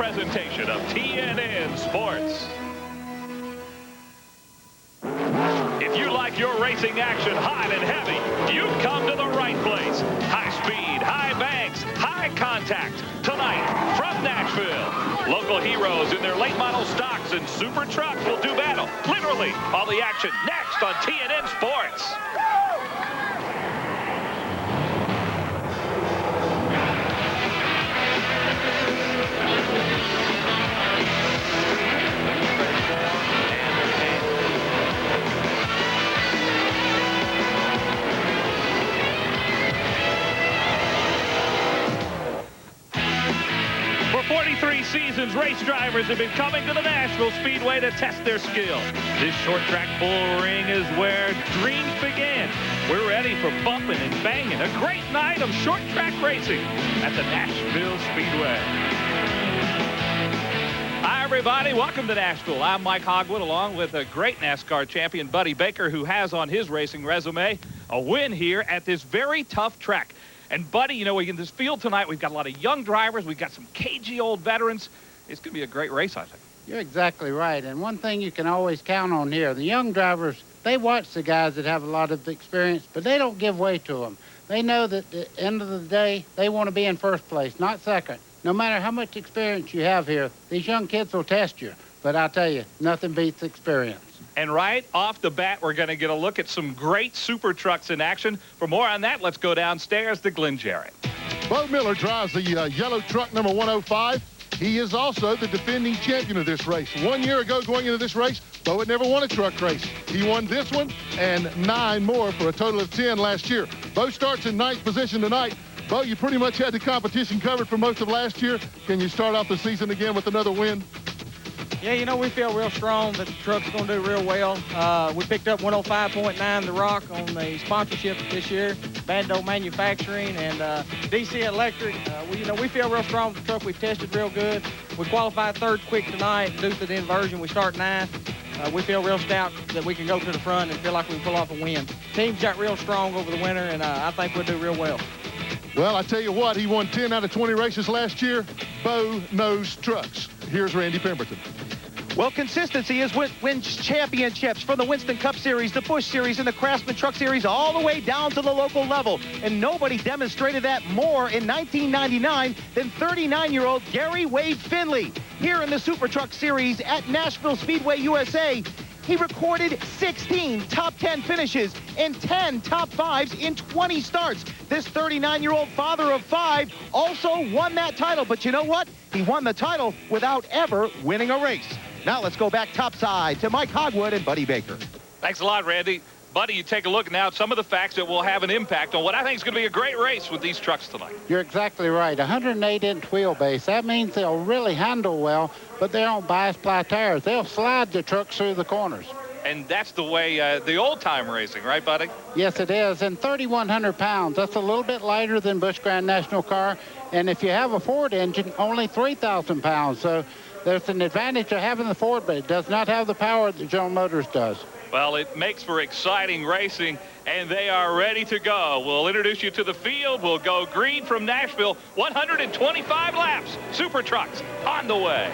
Presentation of TNN Sports. If you like your racing action hot and heavy, you've come to the right place. High speed, high banks, high contact. Tonight from Nashville, local heroes in their late model stocks and super trucks will do battle. Literally, all the action next on TNN Sports. For 43 seasons, race drivers have been coming to the Nashville Speedway to test their skill. This short track bull ring is where dreams begin. We're ready for bumping and banging. A great night of short track racing at the Nashville Speedway. Hi, everybody. Welcome to Nashville. I'm Mike Hogwood, along with a great NASCAR champion, Buddy Baker, who has on his racing resume a win here at this very tough track. And, Buddy, you know, in this field tonight, we've got a lot of young drivers. We've got some cagey old veterans. It's going to be a great race, I think. You're exactly right. And one thing you can always count on here, the young drivers, they watch the guys that have a lot of experience, but they don't give way to them. They know that at the end of the day, they want to be in first place, not second. No matter how much experience you have here, these young kids will test you. But I'll tell you, nothing beats experience. And right off the bat, we're going to get a look at some great super trucks in action. For more on that, let's go downstairs to Glenn Jarrett. Bo Miller drives the yellow truck number 105. He is also the defending champion of this race. 1 year ago, going into this race, Bo had never won a truck race. He won this one and 9 more for a total of 10 last year. Bo starts in 9th position tonight. Bo, you pretty much had the competition covered for most of last year. Can you start off the season again with another win? Yeah, you know, we feel real strong that the truck's going to do real well. We picked up 105.9 The Rock on the sponsorship this year, Bando Manufacturing and DC Electric. We feel real strong with the truck. We've tested real good. We qualified 3rd quick tonight due to the inversion. We start 9th. We feel real stout that we can go to the front and feel like we can pull off a win. Team's got real strong over the winter, and I think we'll do real well. Well, I tell you what, he won 10 out of 20 races last year. Bo knows trucks. Here's Randy Pemberton. Well, consistency is what wins championships from the Winston Cup Series, the Busch Series, and the Craftsman Truck Series all the way down to the local level. And nobody demonstrated that more in 1999 than 39-year-old Gary Wade Finley. Here in the Super Truck Series at Nashville Speedway USA, he recorded 16 top 10 finishes and 10 top 5s in 20 starts. This 39-year-old father of 5 also won that title. But you know what? He won the title without ever winning a race. Now let's go back topside to Mike Hogwood and Buddy Baker. Thanks a lot, Randy. Buddy, you take a look now at some of the facts that will have an impact on what I think is going to be a great race with these trucks tonight. You're exactly right. 108-inch wheelbase. That means they'll really handle well, but they don't bias-ply tires. They'll slide the trucks through the corners. And that's the way the old-time racing, right, Buddy? Yes, it is. And 3,100 pounds. That's a little bit lighter than Busch Grand National car. And if you have a Ford engine, only 3,000 pounds. So there's an advantage of having the Ford, but it does not have the power that General Motors does. Well, it makes for exciting racing, and they are ready to go. We'll introduce you to the field. We'll go green from Nashville. 125 laps. Super trucks on the way.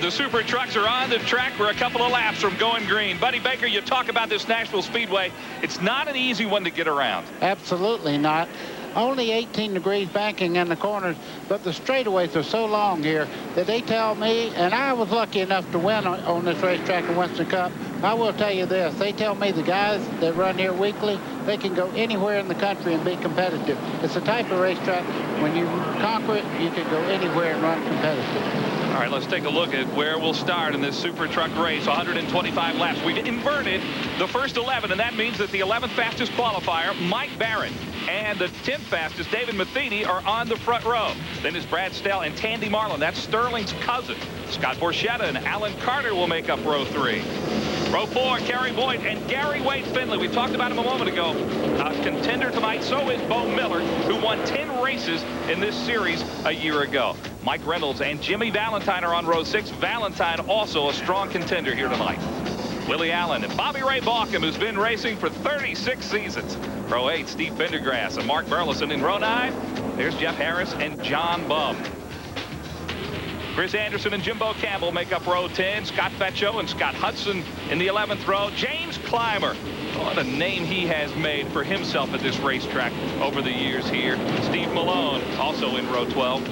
The super trucks are on the track for a couple of laps from going green. Buddy Baker, you talk about this Nashville Speedway. It's not an easy one to get around. Absolutely not. Only 18 degrees banking in the corners, but the straightaways are so long here that they tell me, and I was lucky enough to win on this racetrack in Winston Cup. I will tell you this, they tell me the guys that run here weekly, they can go anywhere in the country and be competitive. It's a type of racetrack, when you conquer it, you can go anywhere and run competitive. All right, let's take a look at where we'll start in this super truck race. 125 laps. We've inverted the first 11, and that means that the 11th fastest qualifier, Mike Barrett, and the 10th fastest, David Matheny, are on the front row. Then it's Brad Stell and Tandy Marlin. That's Sterling's cousin. Scott Borchetta and Alan Carter will make up row 3. Row 4, Kerry Boyd and Gary Wade Finley. We talked about him a moment ago. Contender tonight, so is Bo Miller, who won 10 races in this series a year ago. Mike Reynolds and Jimmy Valentine are on row 6. Valentine also a strong contender here tonight. Willie Allen and Bobby Ray Balkum, who's been racing for 36 seasons. Row 8, Steve Pendergrass and Mark Burleson. In row 9, there's Jeff Harris and John Bum. Chris Anderson and Jimbo Campbell make up row 10. Scott Fetcho and Scott Hudson in the 11th row. James Clymer, what a name he has made for himself at this racetrack over the years here. Steve Malone also in row 12.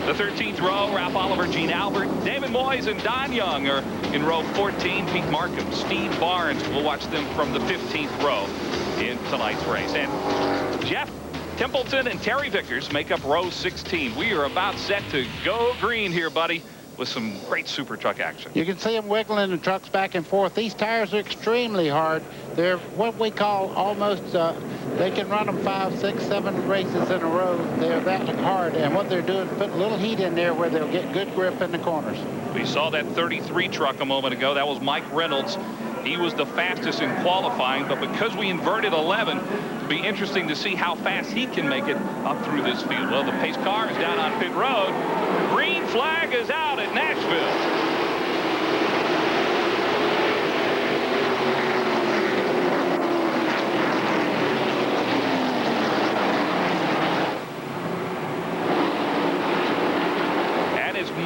The 13th row, Ralph Oliver, Gene Albert, David Moyes, and Don Young are in row 14. Pete Markham, Steve Barnes. We'll watch them from the 15th row in tonight's race. And Jeff Templeton and Terry Vickers make up row 16. We are about set to go green here, buddy, with some great super truck action. You can see them wiggling the trucks back and forth. These tires are extremely hard. They're what we call almost, they can run them 5, 6, 7 races in a row. They're that hard, and what they're doing is putting a little heat in there where they'll get good grip in the corners. We saw that 33 truck a moment ago. That was Mike Reynolds. He was the fastest in qualifying, but because we inverted 11, it'll be interesting to see how fast he can make it up through this field. Well, the pace car is down on pit road. Green flag is out at Nashville.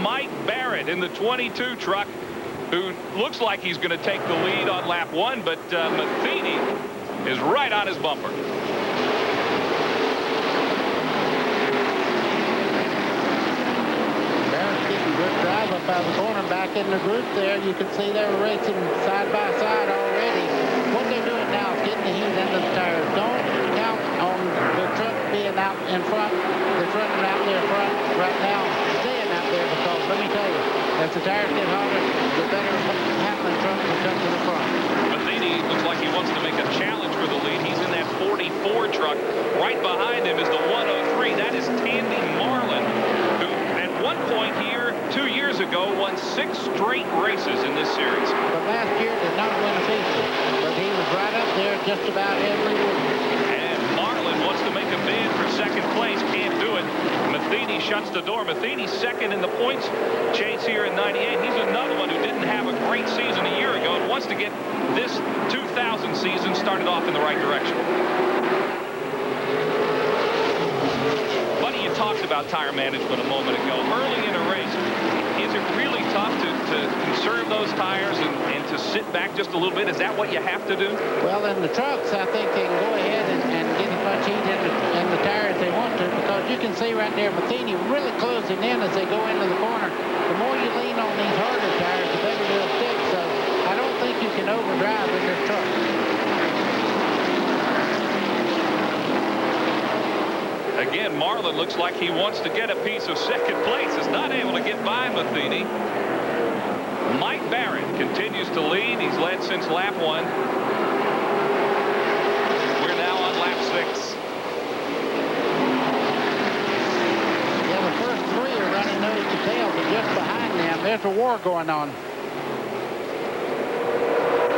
Mike Barrett in the 22 truck, who looks like he's going to take the lead on lap 1, but Matheny is right on his bumper. Barrett's getting good drive up out of the corner back in the group there. You can see they're racing side by side already. What they're doing now is getting the heat into the tires. Don't count on the truck being out in front. They're running out there front right now. Because let me tell you, as the tires get hotter, the better handling trucks will come to the front. Matheny looks like he wants to make a challenge for the lead. He's in that 44 truck. Right behind him is the 103. That is Tandy Marlin, who at one point here 2 years ago won 6 straight races in this series. But last year did not win a feature, but he was right up there just about every week. And Marlin wants to make a bid for second place. Can't do it. Matheny shuts the door. Matheny second in the points chase here in 98. He's another one who didn't have a great season a year ago and wants to get this 2000 season started off in the right direction. Buddy, you talked about tire management a moment ago. Early in a race, is it really tough to conserve those tires and to sit back just a little bit? Is that what you have to do? Well, in the trucks, I think they can go ahead and get as much heat in the tire as they want to, because you can see right there Matheny really closing in as they go into the corner. The more you lean on these harder tires, the better they'll stick. So I don't think you can overdrive in this truck. Again, Marlin looks like he wants to get a piece of second place. Is not able to get by Matheny. Mike Barrett continues to lead. He's led since lap 1. We're now on lap 6. Yeah, the first 3 are running nose to tail, but just behind them, there's a war going on.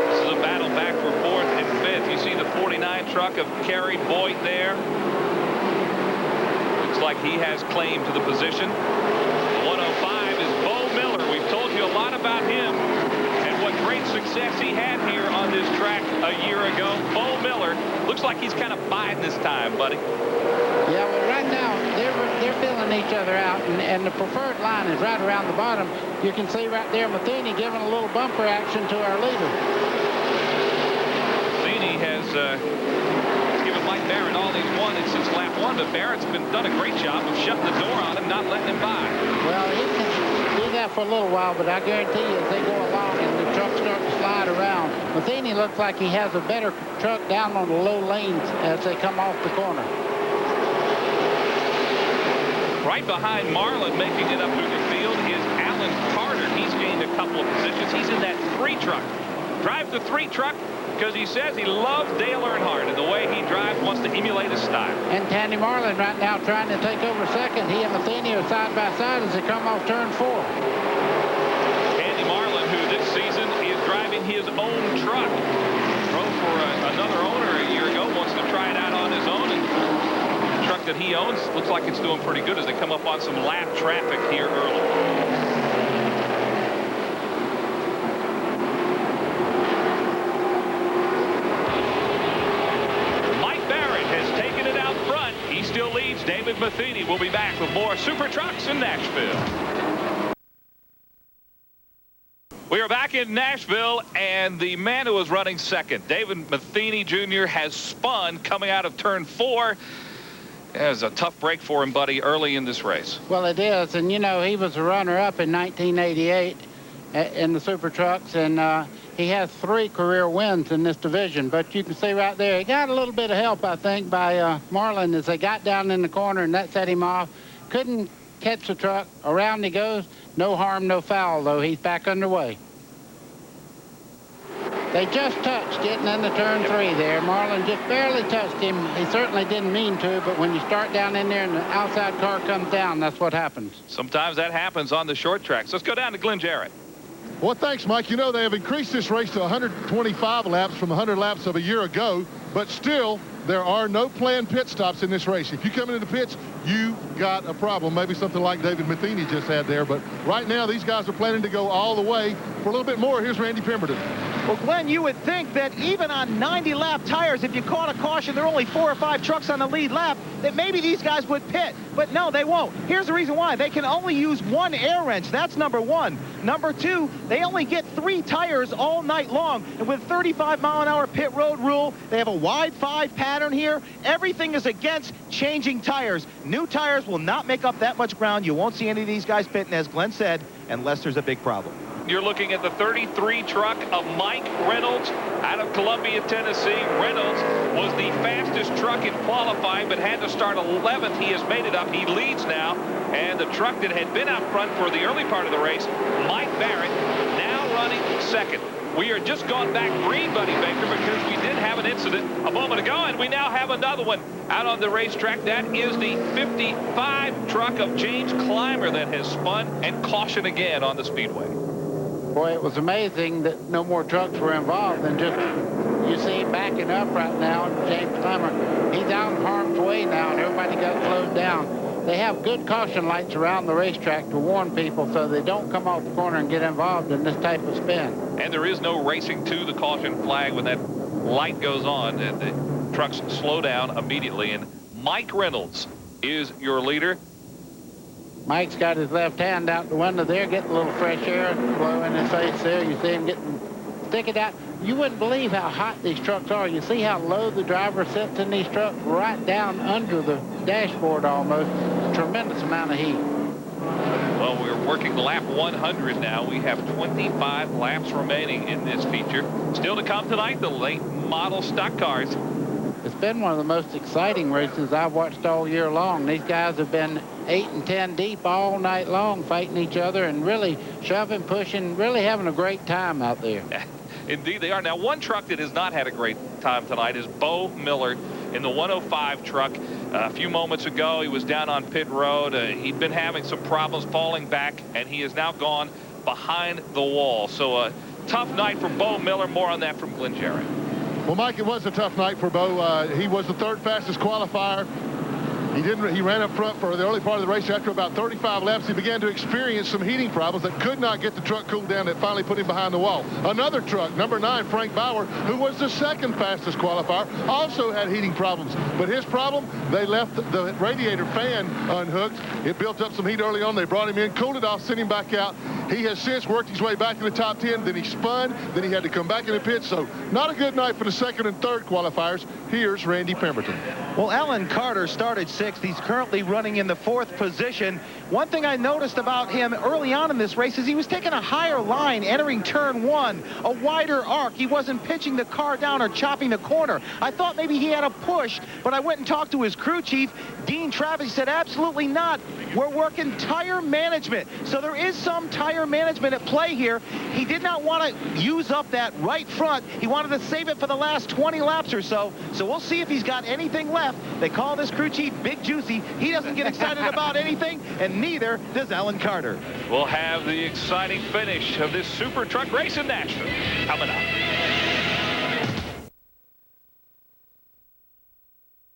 This is a battle back for 4th and 5th. You see the 49 truck of Kerry Boyd there. Looks like he has claim to the position. The 105 is Bo Miller. We've told you a lot about him and what great success he had here on this track a year ago. Bo Miller looks like he's kind of biding this time, buddy. Yeah, well, right now, they're filling each other out, and the preferred line is right around the bottom. You can see right there Matheny giving a little bumper action to our leader. Matheny has given Mike Barrett all he's wanted since lap 1, but Barrett's done a great job of shutting the door on him, not letting him by. Well, he can do that for a little while, but I guarantee you as they go along and the trucks start to slide around, Matheny looks like he has a better truck down on the low lanes as they come off the corner. Right behind Marlin, making it up through the field, is Alan Carter. He's gained a couple of positions. He's in that 3 truck. Drives the 3 truck because he says he loves Dale Earnhardt, and the way he drives wants to emulate his style. And Tandy Marlin right now trying to take over second. He and Matheny are side by side as they come off turn 4. Tandy Marlin, who this season is driving his own truck. Drove for another owner a year ago, wants to try it out on his own, and the truck that he owns looks like it's doing pretty good as they come up on some lap traffic here early. Speedway's David Matheny will be back with more Super Trucks in Nashville. We are back in Nashville, and the man who was running second, David Matheny Jr., has spun coming out of turn 4. It was a tough break for him, buddy, early in this race. Well, it is, and you know, he was a runner-up in 1988 in the Super Trucks, and he has 3 career wins in this division. But you can see right there, he got a little bit of help, I think, by Marlin as they got down in the corner, and that set him off. Couldn't catch the truck. Around he goes. No harm, no foul, though. He's back underway. They just touched getting into turn 3 there. Marlin just barely touched him. He certainly didn't mean to, but when you start down in there and the outside car comes down, that's what happens. Sometimes that happens on the short tracks. Let's go down to Glenn Jarrett. Well, thanks, Mike. You know, they have increased this race to 125 laps from 100 laps of a year ago, but still, there are no planned pit stops in this race. If you come into the pits, you got a problem. Maybe something like David Matheny just had there, but right now, these guys are planning to go all the way. For a little bit more, here's Randy Pemberton. Well, Glenn, you would think that even on 90-lap tires, if you caught a caution, there are only 4 or 5 trucks on the lead lap, that maybe these guys would pit. But no, they won't. Here's the reason why. They can only use 1 air wrench. That's number 1. Number 2, they only get 3 tires all night long. And with 35-mile-an-hour pit road rule, they have a wide 5 pattern here. Everything is against changing tires. New tires will not make up that much ground. You won't see any of these guys pitting, as Glenn said, unless there's a big problem. You're looking at the 33 truck of Mike Reynolds out of Columbia, Tennessee. Reynolds was the fastest truck in qualifying, but had to start 11th. He has made it up. He leads now. And the truck that had been out front for the early part of the race, Mike Barrett, now running second. We are just gone back green, Buddy Baker, because we did have an incident a moment ago, and we now have another one out on the racetrack. That is the 55 truck of James Clymer that has spun and cautioned again on the speedway. Boy, it was amazing that no more trucks were involved, and just you see him backing up right now. James Clymer, he's out in harm's way now, and everybody got slowed down. They have good caution lights around the racetrack to warn people so they don't come off the corner and get involved in this type of spin. And there is no racing to the caution flag. When that light goes on, and the trucks slow down immediately. And Mike Reynolds is your leader. Mike's got his left hand out the window there, getting a little fresh air blow in his face there. You see him stick it out. You wouldn't believe how hot these trucks are. You see how low the driver sits in these trucks, right down under the dashboard almost. Tremendous amount of heat. Well, we're working lap 100 now. We have 25 laps remaining in this feature. Still to come tonight, the late model stock cars. It's been one of the most exciting races I've watched all year long. These guys have been 8 and 10 deep all night long, fighting each other and really shoving, pushing, really having a great time out there. Indeed they are. Now, one truck that has not had a great time tonight is Bo Miller in the 105 truck. A few moments ago, he was down on pit road. He'd been having some problems falling back, and he has now gone behind the wall. So a tough night for Bo Miller. More on that from Glenn Jarrett. Well, Mike, it was a tough night for Bo. He was the 3rd fastest qualifier. He ran up front for the early part of the race. After about 35 laps, he began to experience some heating problems that could not get the truck cooled down. That finally put him behind the wall. Another truck, number 9, Frank Bauer, who was the 2nd fastest qualifier, also had heating problems. But his problem, they left the radiator fan unhooked. It built up some heat early on. They brought him in, cooled it off, sent him back out. He has since worked his way back in the top 10. Then he spun. Then he had to come back in the pit. So not a good night for the 2nd and 3rd qualifiers. Here's Randy Pemberton. Well, Alan Carter started 6th. He's currently running in the 4th position. One thing I noticed about him early on in this race is he was taking a higher line entering turn 1, a wider arc. He wasn't pitching the car down or chopping the corner. I thought maybe he had a push, but I went and talked to his crew chief, Dean Travis. He said, absolutely not. We're working tire management. So there is some tire management at play here. He did not want to use up that right front. He wanted to save it for the last 20 laps or so. So we'll see if he's got anything left. They call this crew chief Big Juicy. He doesn't get excited about anything, and neither does Alan Carter. We'll have the exciting finish of this super truck race in Nashville coming up.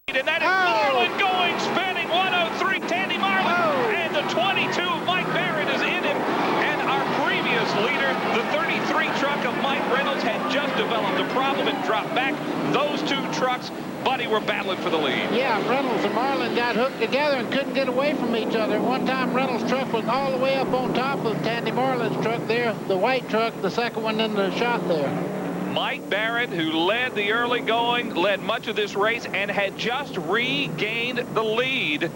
And that is Marlin going, spinning 103, Tandy Marlin. And the 22, Mike Barrett is in him. And our previous leader, the 33 truck of Mike Reynolds, had just developed a problem. problem and dropped back. Those two trucks, Buddy, were battling for the lead. Yeah, Reynolds and Marlin got hooked together and couldn't get away from each other. At one time, Reynolds' truck was all the way up on top of Tandy Marlin's truck there, the white truck, the second one in the shot there. Mike Barrett, who led the early going, led much of this race and had just regained the lead,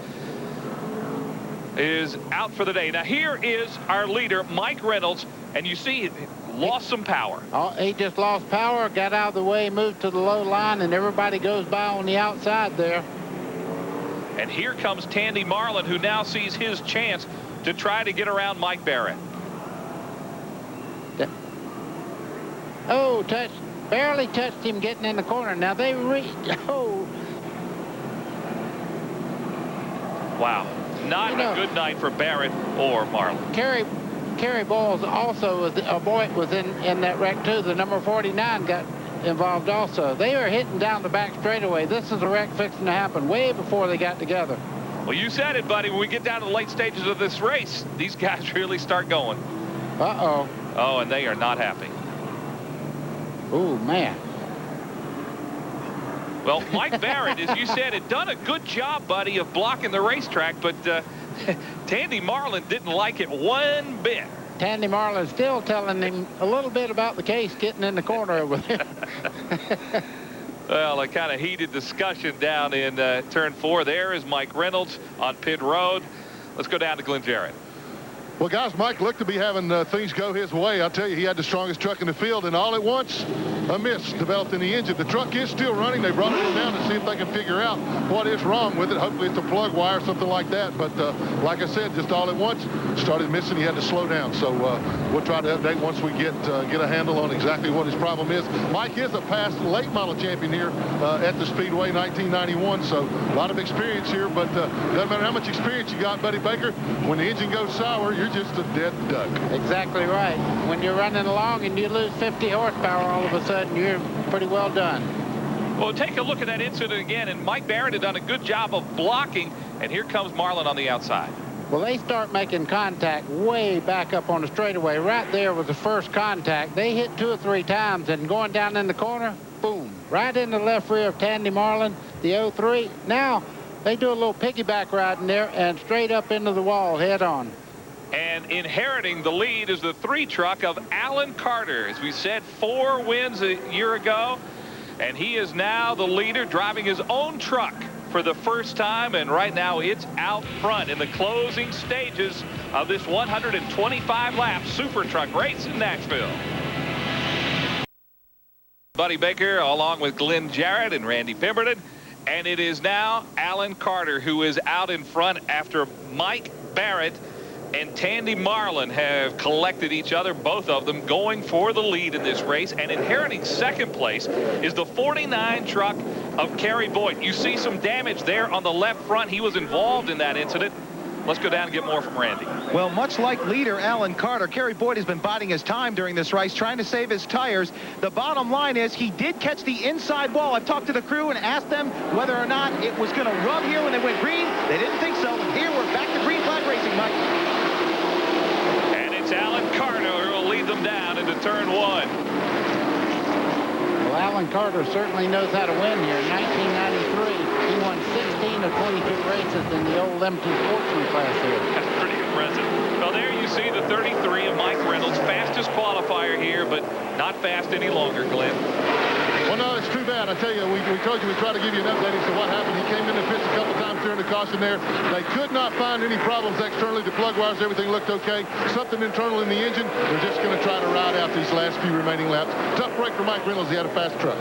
is out for the day. Now here is our leader, Mike Reynolds, and you see he lost some power. Oh, he just lost power, got out of the way, moved to the low line, and everybody goes by on the outside there. And here comes Tandy Marlin, who now sees his chance to try to get around Mike Barrett. Oh, barely touched him getting in the corner. Now they oh. Wow. Not a good night for Barrett or Marlin. Kerry Boyles also was in that wreck too. The number 49 got involved also. They were hitting down the back straightaway. This is a wreck fixing to happen way before they got together. Well, you said it, buddy. When we get down to the late stages of this race, these guys really start going. Uh-oh. Oh, and they are not happy. Oh, man. Well, Mike Barrett, as you said, had done a good job, buddy, of blocking the racetrack, but Tandy Marlin didn't like it one bit. Tandy Marlin still telling him a little bit about the case getting in the corner over there. Well, a kind of heated discussion down in turn 4. There is Mike Reynolds on pit road. Let's go down to Glenn Jarrett. Well, guys, Mike looked to be having things go his way. I'll tell you, he had the strongest truck in the field, and all at once, a miss developed in the engine. The truck is still running. They brought it down to see if they can figure out what is wrong with it. Hopefully it's a plug wire or something like that. But like I said, just all at once, started missing. He had to slow down. So we'll try to update once we get a handle on exactly what his problem is. Mike is a past late model champion here at the Speedway, 1991. So a lot of experience here, but doesn't matter how much experience you got, Buddy Baker. When the engine goes sour, you're just a dead duck. Exactly right. When you're running along and you lose 50 horsepower all of a sudden, you're pretty well done. Well, take a look at that incident again, and Mike Barrett had done a good job of blocking, and here comes Marlin on the outside. Well, they start making contact way back up on the straightaway. Right there was the first contact. They hit 2 or 3 times, and going down in the corner, boom, right in the left rear of Tandy Marlin, the 03. Now, they do a little piggyback ride in there and straight up into the wall head on. And inheriting the lead is the 3 truck of Alan Carter. As we said, 4 wins a year ago, and he is now the leader, driving his own truck for the first time, and right now it's out front in the closing stages of this 125-lap super truck race in Nashville. Buddy Baker along with Glenn Jarrett and Randy Pemberton, and it is now Alan Carter who is out in front after Mike Barrett and Tandy Marlin have collected each other, both of them going for the lead in this race. And inheriting second place is the 49 truck of Kerry Boyd. You see some damage there on the left front. He was involved in that incident. Let's go down and get more from Randy. Well, much like leader Alan Carter, Kerry Boyd has been biding his time during this race, trying to save his tires. The bottom line is he did catch the inside wall. I've talked to the crew and asked them whether or not it was going to rub here when they went green. They didn't think so. And here we're back to green flag racing, Mike. And it's Alan Carter who will lead them down into turn 1. Well, Alan Carter certainly knows how to win here. In 1993, he won 16 of 22 races in the old M2 Sportsman class here. That's pretty impressive. Well, there you see the 33 of Mike Reynolds, fastest qualifier here, but not fast any longer, Glenn. Well, no, it's too bad. I tell you, we told you we'd try to give you an update as to what happened. He came in the pits a couple times during the caution there. They could not find any problems externally. The plug wires, everything looked okay. Something internal in the engine. They're just going to try to ride out these last few remaining laps. Tough break for Mike Reynolds. He had a fast truck.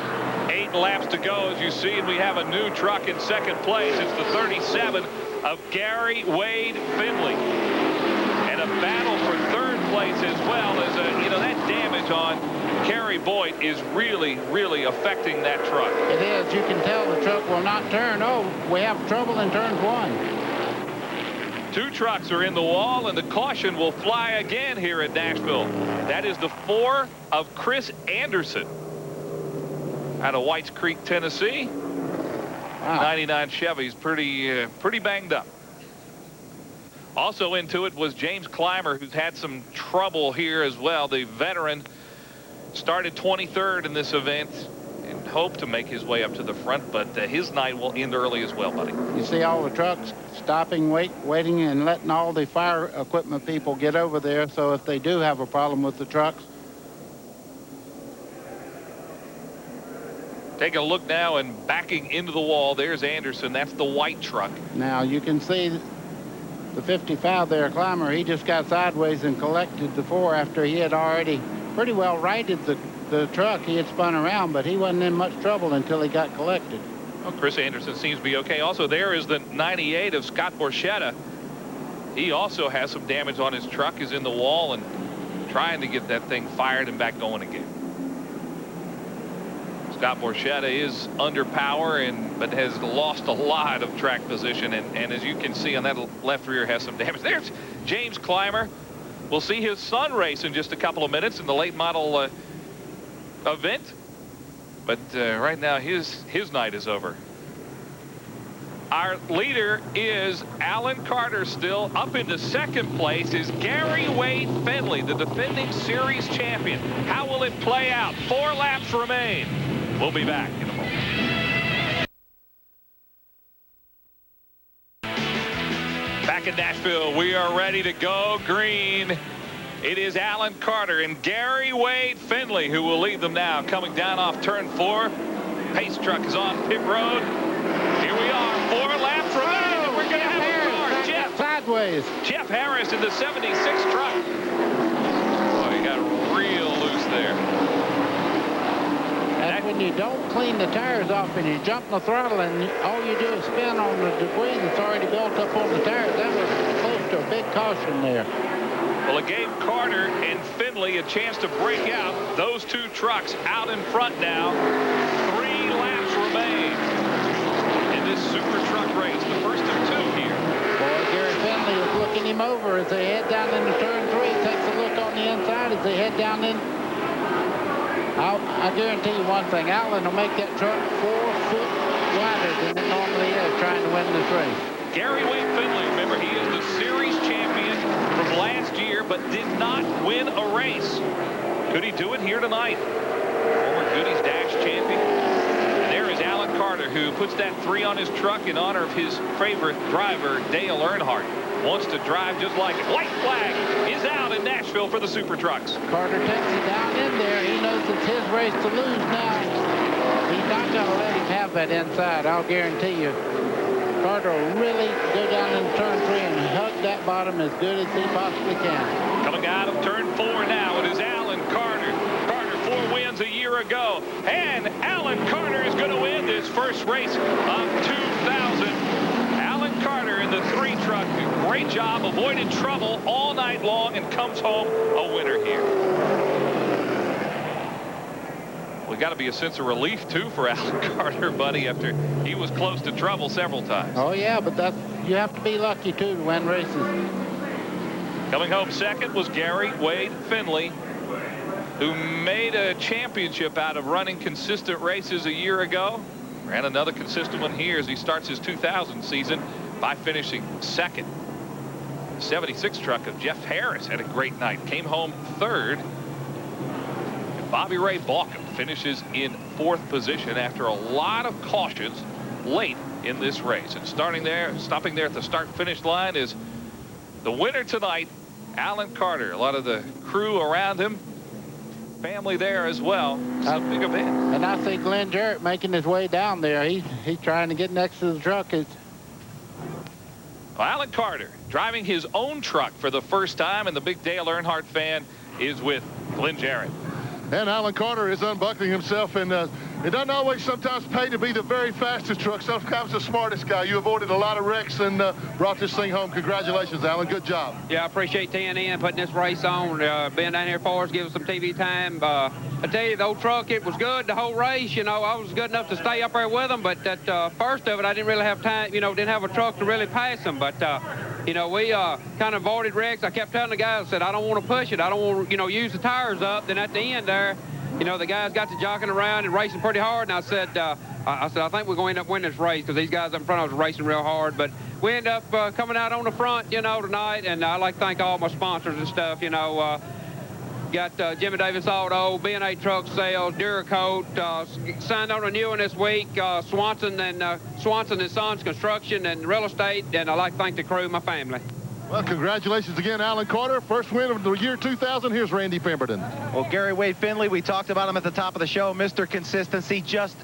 8 laps to go, as you see, and we have a new truck in second place. It's the 37 of Gary Wade Finley. And a battle for third place as well as, that damage on Kerry Boyd is really, really affecting that truck. It is. You can tell the truck will not turn. Oh, we have trouble in turn 1. 2 trucks are in the wall, and the caution will fly again here at Nashville. That is the 4 of Chris Anderson out of Whites Creek, Tennessee. Wow. 99 Chevy's pretty banged up. Also into it was James Clymer, who's had some trouble here as well. The veteran started 23rd in this event hope to make his way up to the front, but his night will end early as well, buddy. You see all the trucks stopping, waiting, and letting all the fire equipment people get over there, so if they do have a problem with the trucks. Take a look now, and backing into the wall, there's Anderson. That's the white truck. Now you can see the 55 there, Clymer. He just got sideways and collected the 4 after he had already pretty well righted the truck. He had spun around, but he wasn't in much trouble until he got collected. Well, Chris Anderson seems to be okay. Also, there is the 98 of Scott Borchetta. He also has some damage on his truck. He's in the wall and trying to get that thing fired and back going again. Scott Borchetta is under power, but has lost a lot of track position, and as you can see on that left rear has some damage. There's James Clymer. We'll see his son race in just a couple of minutes in the late model event, but right now his night is over. Our leader is Alan Carter. Still up into second place is Gary Wade Finley, the defending series champion. How will it play out? 4 laps remain. We'll be back in a moment. Back in Nashville, we are ready to go green. It is Alan Carter and Gary Wade Finley who will lead them now, coming down off turn 4. Pace truck is on pit road. Here we are, 4 laps remaining, and we're going to have a car. Jeff Sideways. Jeff Harris in the 76 truck. Boy, he got real loose there. And when you don't clean the tires off and you jump the throttle and all you do is spin on the debris that's already built up on the tires, that was close to a big caution there. Well, it gave Carter and Finley a chance to break out. Those 2 trucks out in front now. 3 laps remain in this super truck race, the first of 2 here. Boy, Gary Finley is looking him over as they head down into turn 3. Takes a look on the inside as they head down in. I guarantee you one thing, Alan will make that truck 4 foot wider than it normally is trying to win this race. Gary Wade Finley, remember, he is the series champion from last year, but did not win a race. Could he do it here tonight? Former Goodies Dash champion. And there is Alan Carter, who puts that 3 on his truck in honor of his favorite driver, Dale Earnhardt. Wants to drive just like it. White flag is out in Nashville for the super trucks. Carter takes it down in there. He knows it's his race to lose now. He's not going to let him have that inside, I'll guarantee you. Carter will really go down in turn 3 and hug that bottom as good as he possibly can. Coming out of turn 4 now, it is Alan Carter. Carter 4 wins a year ago, and Alan Carter is going to win this first race of 2000. Alan Carter in the 3 truck, great job, avoided trouble all night long, and comes home a winner here. We got to be a sense of relief too for Alan Carter, buddy, after he was close to trouble several times. Oh yeah, but you have to be lucky too to win races. Coming home second was Gary Wade Finley, who made a championship out of running consistent races a year ago. Ran another consistent one here as he starts his 2000 season by finishing second. 76 truck of Jeff Harris had a great night. Came home 3rd. And Bobby Ray Balkum finishes in 4th position after a lot of cautions late in this race. And stopping there at the start-finish line is the winner tonight, Alan Carter. A lot of the crew around him. Family there as well. It's a big event. And I see Glenn Jarrett making his way down there. He's trying to get next to the truck. Well, Alan Carter driving his own truck for the first time, and the big Dale Earnhardt fan is with Glenn Jarrett. And Alan Carter is unbuckling himself, and it doesn't always sometimes pay to be the very fastest truck, sometimes the smartest guy. You avoided a lot of wrecks and brought this thing home. Congratulations, Alan. Good job. Yeah, I appreciate TNN putting this race on, being down here for us, giving us some TV time. I tell you, the old truck, it was good the whole race. You know, I was good enough to stay up there with them, but that first of it, I didn't really have time, you know, didn't have a truck to really pass them. But, you know, we kind of avoided wrecks. I kept telling the guys, I said, I don't want to push it. I don't want to, you know, use the tires up. Then at the end there, you know, the guys got to jockeying around and racing pretty hard. And I said, I think we're going to end up winning this race because these guys up in front of us are racing real hard. But we end up coming out on the front, you know, tonight. And I'd like to thank all my sponsors and stuff, you know. got Jimmy Davis Auto, B&A Truck Sales, Duracoat, signed on a new one this week, Swanson and Sons Construction and Real Estate, and I'd like to thank the crew, my family. Well, congratulations again, Alan Carter. First win of the year 2000. Here's Randy Pemberton. Well, Gary Wade Finley, we talked about him at the top of the show. Mr. Consistency, just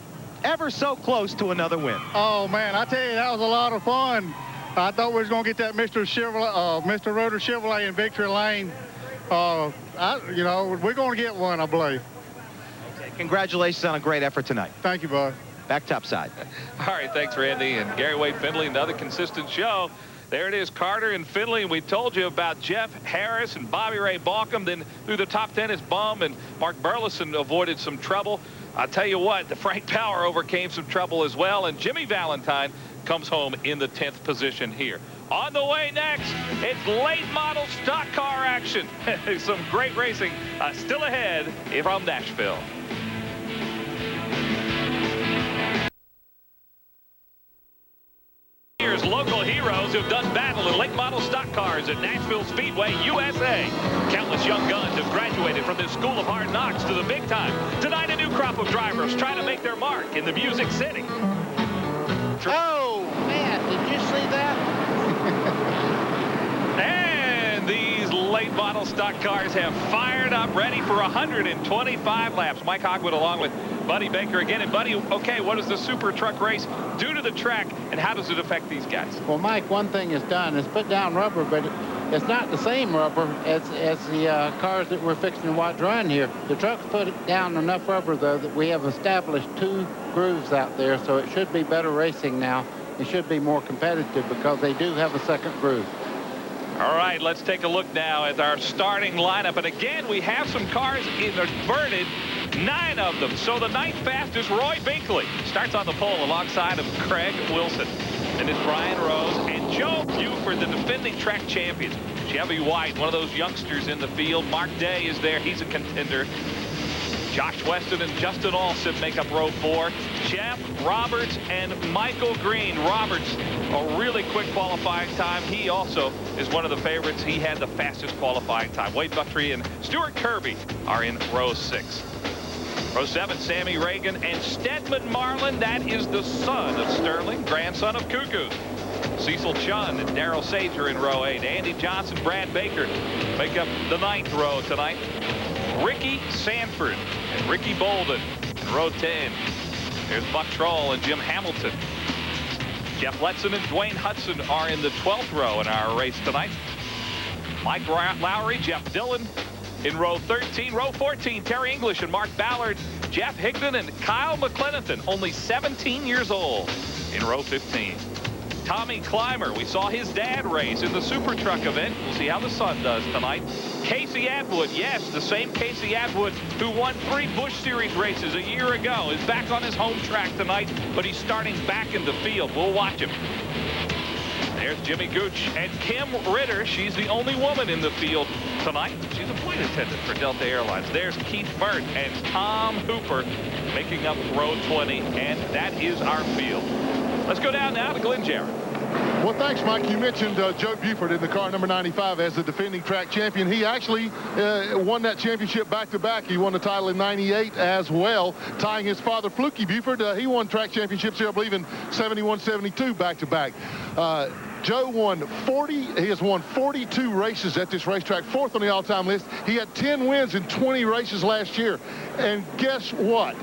ever so close to another win. Oh, man, I tell you, that was a lot of fun. I thought we was going to get that Mr. Rotor Chevrolet in Victory Lane. You know, we're going to get one, I believe. Okay, congratulations on a great effort tonight. Thank you, bud. Back topside. All right, thanks, Randy. And Gary Wade Finley, another consistent show. There it is, Carter and Finley. And we told you about Jeff Harris and Bobby Ray Balcom. Then through the top 10 is Bum, and Mark Burleson avoided some trouble. I'll tell you what, the Frank Power overcame some trouble as well. And Jimmy Valentine comes home in the 10th position here. On the way next, it's late model stock car action. Some great racing still ahead from Nashville. Here's local heroes who've done battle in late model stock cars at Nashville Speedway USA. Countless young guns have graduated from this school of hard knocks to the big time. Tonight, a new crop of drivers trying to make their mark in the Music City. Oh, man, did you see that? And these late model stock cars have fired up, ready for 125 laps. Mike Hogwood along with Buddy Baker again. And Buddy, okay, what does the super truck race do to the track, and how does it affect these guys? Well, Mike, one thing it's done is put down rubber, but it's not the same rubber as the cars that we're fixing to watch run here. The trucks put down enough rubber, though, that we have established 2 grooves out there, so it should be better racing now. It should be more competitive because they do have a second groove. All right, let's take a look now at our starting lineup. And again, we have some cars inverted, 9 of them. So the 9th fastest, Roy Binkley, starts on the pole alongside of Craig Wilson. And it's Brian Rose and Joe Buford, the defending track champions. Chevy White, one of those youngsters in the field. Mark Day is there. He's a contender. Josh Weston and Justin Alsip make up row 4. Jeff Roberts and Michael Green. Roberts, a really quick qualifying time. He also is one of the favorites. He had the fastest qualifying time. Wade Buttry and Stuart Kirby are in row 6. Row 7, Sammy Reagan and Stedman Marlin. That is the son of Sterling, grandson of Cuckoo. Cecil Chun and Darrell Sage are in row 8. Andy Johnson, Brad Baker make up the 9th row tonight. Ricky Sanford and Ricky Bolden in row 10. There's Buck Troll and Jim Hamilton. Jeff Letson and Dwayne Hudson are in the 12th row in our race tonight. Mike Lowry, Jeff Dillon in row 13. Row 14, Terry English and Mark Ballard, Jeff Higdon and Kyle McClenathan, only 17 years old, in row 15. Tommy Clymer, we saw his dad race in the Super Truck event. We'll see how the son does tonight. Casey Atwood, yes, the same Casey Atwood who won 3 Busch Series races a year ago, is back on his home track tonight, but he's starting back in the field. We'll watch him. There's Jimmy Gooch and Kim Ritter. She's the only woman in the field tonight. She's a flight attendant for Delta Airlines. There's Keith Burt and Tom Hooper making up row 20, and that is our field. Let's go down now to Glenn Jarrett. Well, thanks, Mike. You mentioned Joe Buford in the car number 95 as the defending track champion. He actually won that championship back-to-back. He won the title in '98 as well, tying his father, Fluky Buford. He won track championships here, I believe, in '71, '72 back-to-back. Joe won 40. He has won 42 races at this racetrack, 4th on the all-time list. He had 10 wins in 20 races last year. And guess what?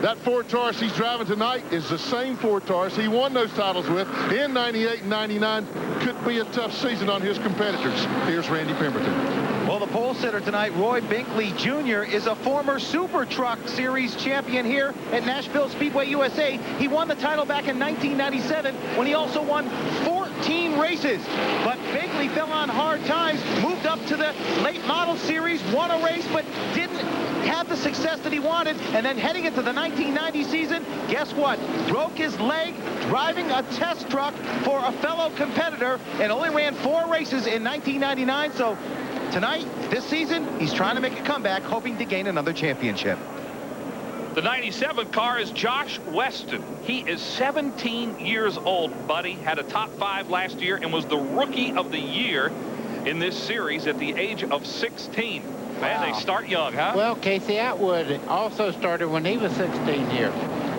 That Ford Taurus he's driving tonight is the same Ford Taurus he won those titles with in '98 and '99. Could be a tough season on his competitors. Here's Randy Pemberton. Well, the pole sitter tonight, Roy Binkley Jr., is a former Super Truck Series champion here at Nashville Speedway USA. He won the title back in 1997 when he also won 14 races. But Binkley fell on hard times, moved up to the late model series, won a race, but didn't have the success that he wanted. And then heading into the 1990 season, guess what? Broke his leg driving a test truck for a fellow competitor and only ran 4 races in 1999. So tonight, this season, he's trying to make a comeback, hoping to gain another championship. The 97 car is Josh Weston. He is 17 years old, buddy. Had a top 5 last year and was the rookie of the year in this series at the age of 16. Man, they start young, huh? Well, Casey Atwood also started when he was 16 here.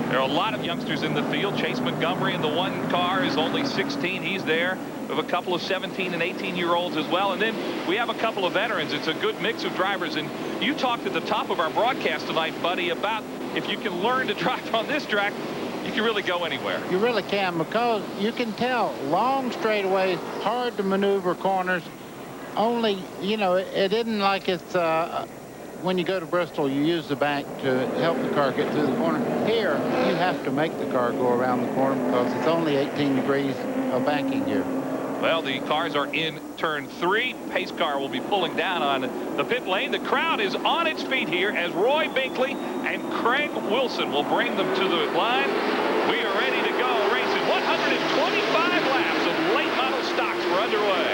There are a lot of youngsters in the field. Chase Montgomery in the one car is only 16. He's there. We have a couple of 17 and 18-year-olds as well. And then we have a couple of veterans. It's a good mix of drivers. And you talked at the top of our broadcast tonight, buddy, about if you can learn to drive on this track, you can really go anywhere. You really can, because you can tell long straightaways, hard to maneuver corners. Only, you know, it isn't like it's when you go to Bristol, you use the bank to help the car get through the corner. Here, you have to make the car go around the corner because it's only 18 degrees of banking here. Well, the cars are in turn 3. Pace car will be pulling down on the pit lane. The crowd is on its feet here as Roy Binkley and Craig Wilson will bring them to the line. We are ready to go. Racing 125 laps of late model stocks were underway.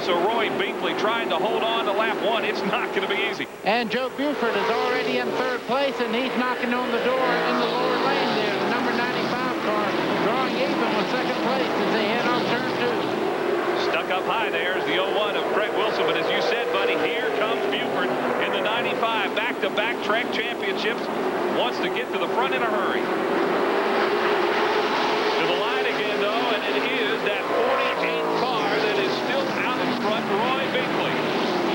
So Roy Binkley trying to hold on to lap 1. It's not going to be easy. And Joe Buford is already in 3rd place, and he's knocking on the door in the lower lane there. The number 95 car drawing even with 2nd place as they head off turn 2. Stuck up high there is the 01 of Craig Wilson. But as you said, buddy, here comes Buford in the 95. Back-to-back track championships. Wants to get to the front in a hurry. To the line again, though, and it is that 48 car that is still out in front, Roy Binkley.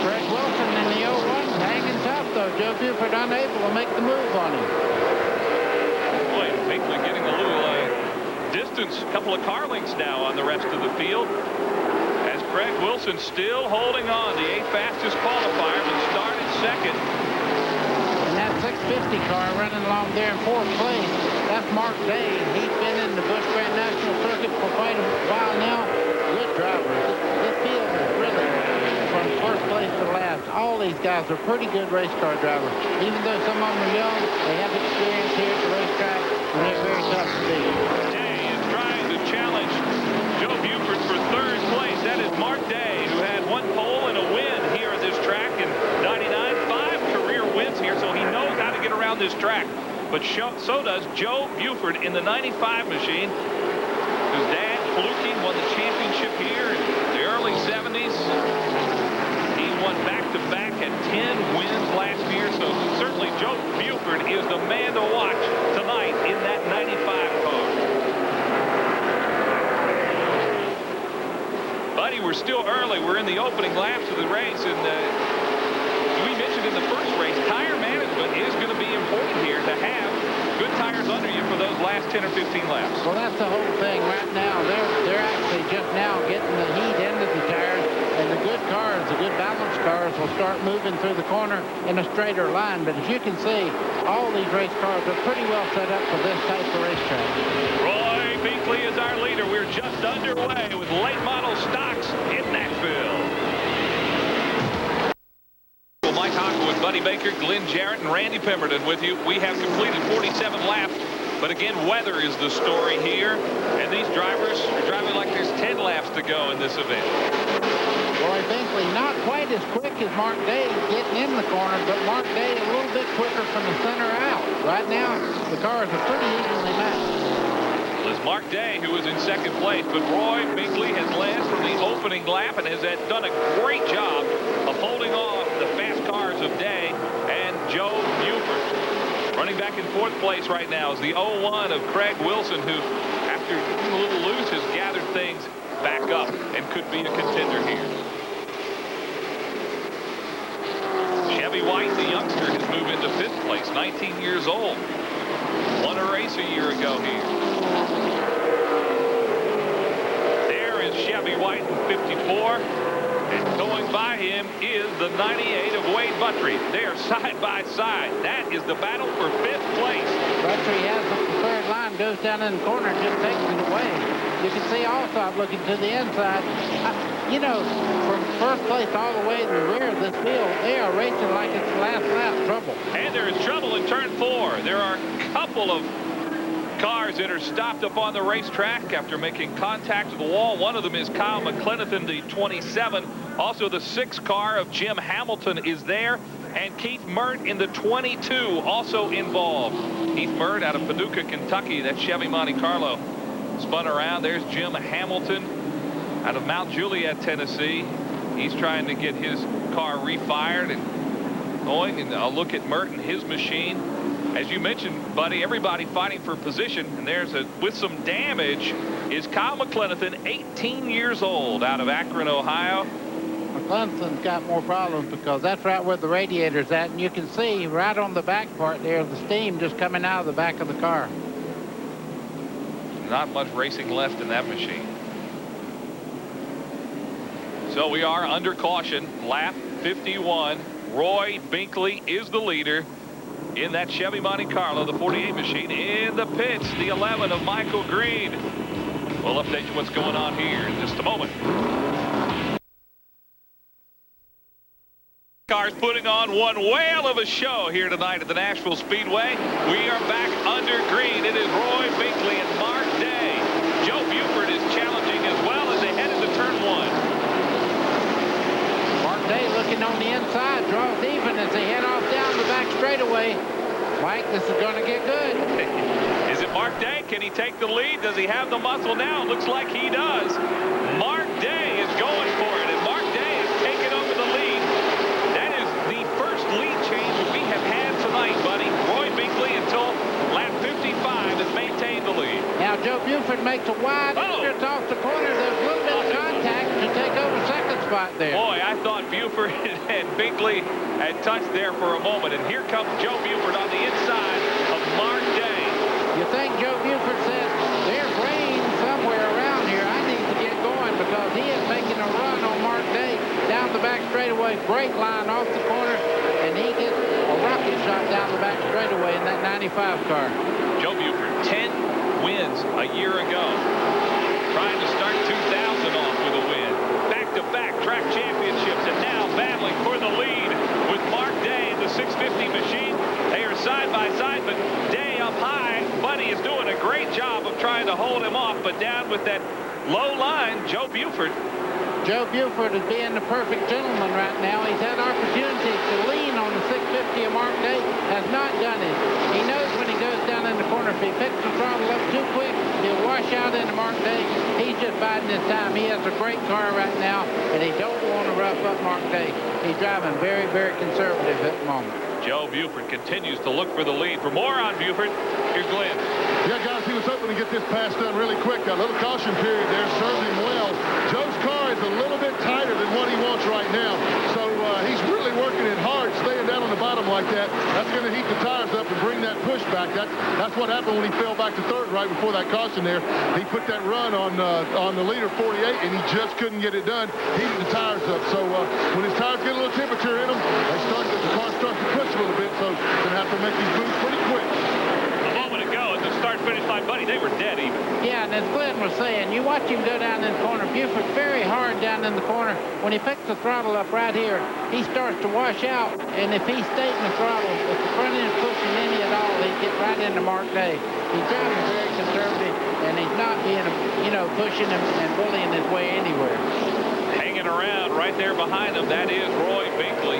Craig Wilson in the 01 hanging tough, though. Joe Buford unable to make the move on him. Boy, Binkley getting a little distance. A couple of car lengths now on the rest of the field. As Craig Wilson still holding on, the 8th fastest qualifier, but started 2nd. And that 650 car running along there in 4th place, that's Mark Day. He's been in the Busch Grand National Circuit for quite a while now. Good driver. This field is really from 1st place to last. All these guys are pretty good race car drivers. Even though some of them are young, they have experience here at the racetrack, and they're very tough to beat. Day is trying to challenge Joe Buford for 3rd place. That is Mark Day, who had 1 pole and a win here at this track in '99. 5 career wins here, so he knows how to get around this track. But so does Joe Buford in the 95 machine, whose dad, Fluky, won the championship here in the early 70s. He won back-to-back at 10 wins last year, so certainly Joe Buford is the man to watch tonight in that 95 car. Buddy, we're still early. We're in the opening laps of the race, and we mentioned in the first race, tire management is going to be important here to have good tires under you for those last 10 or 15 laps. Well, that's the whole thing right now. They're actually just now getting the heat into the tires, and the good cars, the good balanced cars, will start moving through the corner in a straighter line. But as you can see, all these race cars are pretty well set up for this type of racetrack. Roy Binkley is our leader. We're just underway with late model stocks in Nashville. Mike Hocker with Buddy Baker, Glenn Jarrett, and Randy Pemberton with you. We have completed 47 laps, but again, weather is the story here, and these drivers are driving like there's 10 laps to go in this event. Roy Binkley not quite as quick as Mark Day getting in the corner, but Mark Day a little bit quicker from the center out. Right now, the cars are pretty evenly matched. Well, it's Mark Day who is in 2nd place, but Roy Binkley has led from the opening lap and has done a great job of holding off the fast cars of Day and Joe Buford. Running back in 4th place right now is the 01 of Craig Wilson, who, after a little loose, has gathered things back up and could be a contender here. Chevy White, the youngster, has moved into 5th place, 19 years old. Won a race a year ago here. There is Chevy White in 54. And going by him is the 98 of Wade Buttry. They are side by side. That is the battle for 5th place. Buttry has the preferred line, goes down in the corner and just takes it away. You can see also, I'm looking to the inside. You know, from 1st place all the way to the rear of this field, they are racing like it's last lap trouble. And there is trouble in turn 4. There are a couple of cars that are stopped up on the racetrack after making contact with the wall. One of them is Kyle McClenathan, the 27. Also, the 6 car of Jim Hamilton is there. And Keith Mert in the 22 also involved. Keith Mert out of Paducah, Kentucky. That Chevy Monte Carlo spun around. There's Jim Hamilton out of Mount Juliet, Tennessee. He's trying to get his car refired and going. And I'll look at Mert and his machine. As you mentioned, buddy, everybody fighting for position. And there's with some damage is Kyle McClenathan, 18 years old, out of Akron, Ohio. McClenathan's got more problems because that's right where the radiator's at. And you can see right on the back part there, the steam just coming out of the back of the car. Not much racing left in that machine. So we are under caution. Lap 51. Roy Binkley is the leader in that Chevy Monte Carlo, the 48 machine. In the pits, the 11 of Michael Green. We'll update you what's going on here in just a moment. Cars putting on one whale of a show here tonight at the Nashville Speedway. We are back under green. It is Roy Binkley and Mark Day. Joe Buford is challenging as well as they head into turn 1. Mark Day looking on the inside, draws even as they head off down the back straightaway. Mike, this is going to get good. Is it Mark Day? Can he take the lead? Does he have the muscle now? It looks like he does. Mark Day is going for it, and Mark Day is taking over the lead. That is the first lead change we have had tonight, buddy. Roy Binkley until lap 55 has maintained the lead. Now Joe Buford makes a wide entrance off the corner. There's a little bit of contact to take over second spot there. Boy, I thought Buford and Binkley had touched there for a moment, and here comes Joe Buford on the inside of Mark Day. You think Joe Buford says, there's rain somewhere around here. I need to get going because he is making a run on Mark Day down the back straightaway. Great line off the corner, and he gets a rocket shot down the back straightaway in that 95 car. Joe Buford, 10 wins a year ago. Trying to start 2000 off with a win. Back-to-back track championships, and now battling for the lead with Mark Day in the 650 machine. They are side by side, but Day up high. Buddy is doing a great job of trying to hold him off, but down with that low line, Joe Buford. Joe Buford is being the perfect gentleman right now. He's had opportunities to lean on the 650 of Mark Day, has not done it. He knows when he goes down in the corner, if he picks the throttle up too quick, he'll wash out into Mark Day. He's just biding his time. He has a great car right now, and he don't want to rough up Mark Day. He's driving very, very conservative at the moment. Joe Buford continues to look for the lead. For more on Buford, here's Glenn. Yeah, guys, he was hoping to get this pass done really quick. A little caution period there served him well. Joe's car is a little bit tighter than what he wants right now. So he's really working it hard, staying down on the bottom like that. That's going to heat the tires up and bring that push back. That's what happened when he fell back to third right before that caution there. He put that run on the leader 48, and he just couldn't get it done. Heated the tires up. So when his tires get a little temperature in them, the car starts to push a little bit, so he's going to have to make these moves pretty quick. A moment ago at the start-finish line, buddy, they were dead even. Yeah, and as Glenn was saying, you watch him go down in the corner. Buford very hard down in the corner. When he picks the throttle up right here, he starts to wash out, and if he's staying the throttle, if the front end's pushing any at all, he'd get right into Mark Day. He's driving very conservative, and he's not being, pushing him and bullying his way anywhere. Hanging around right there behind him, that is Roy Binkley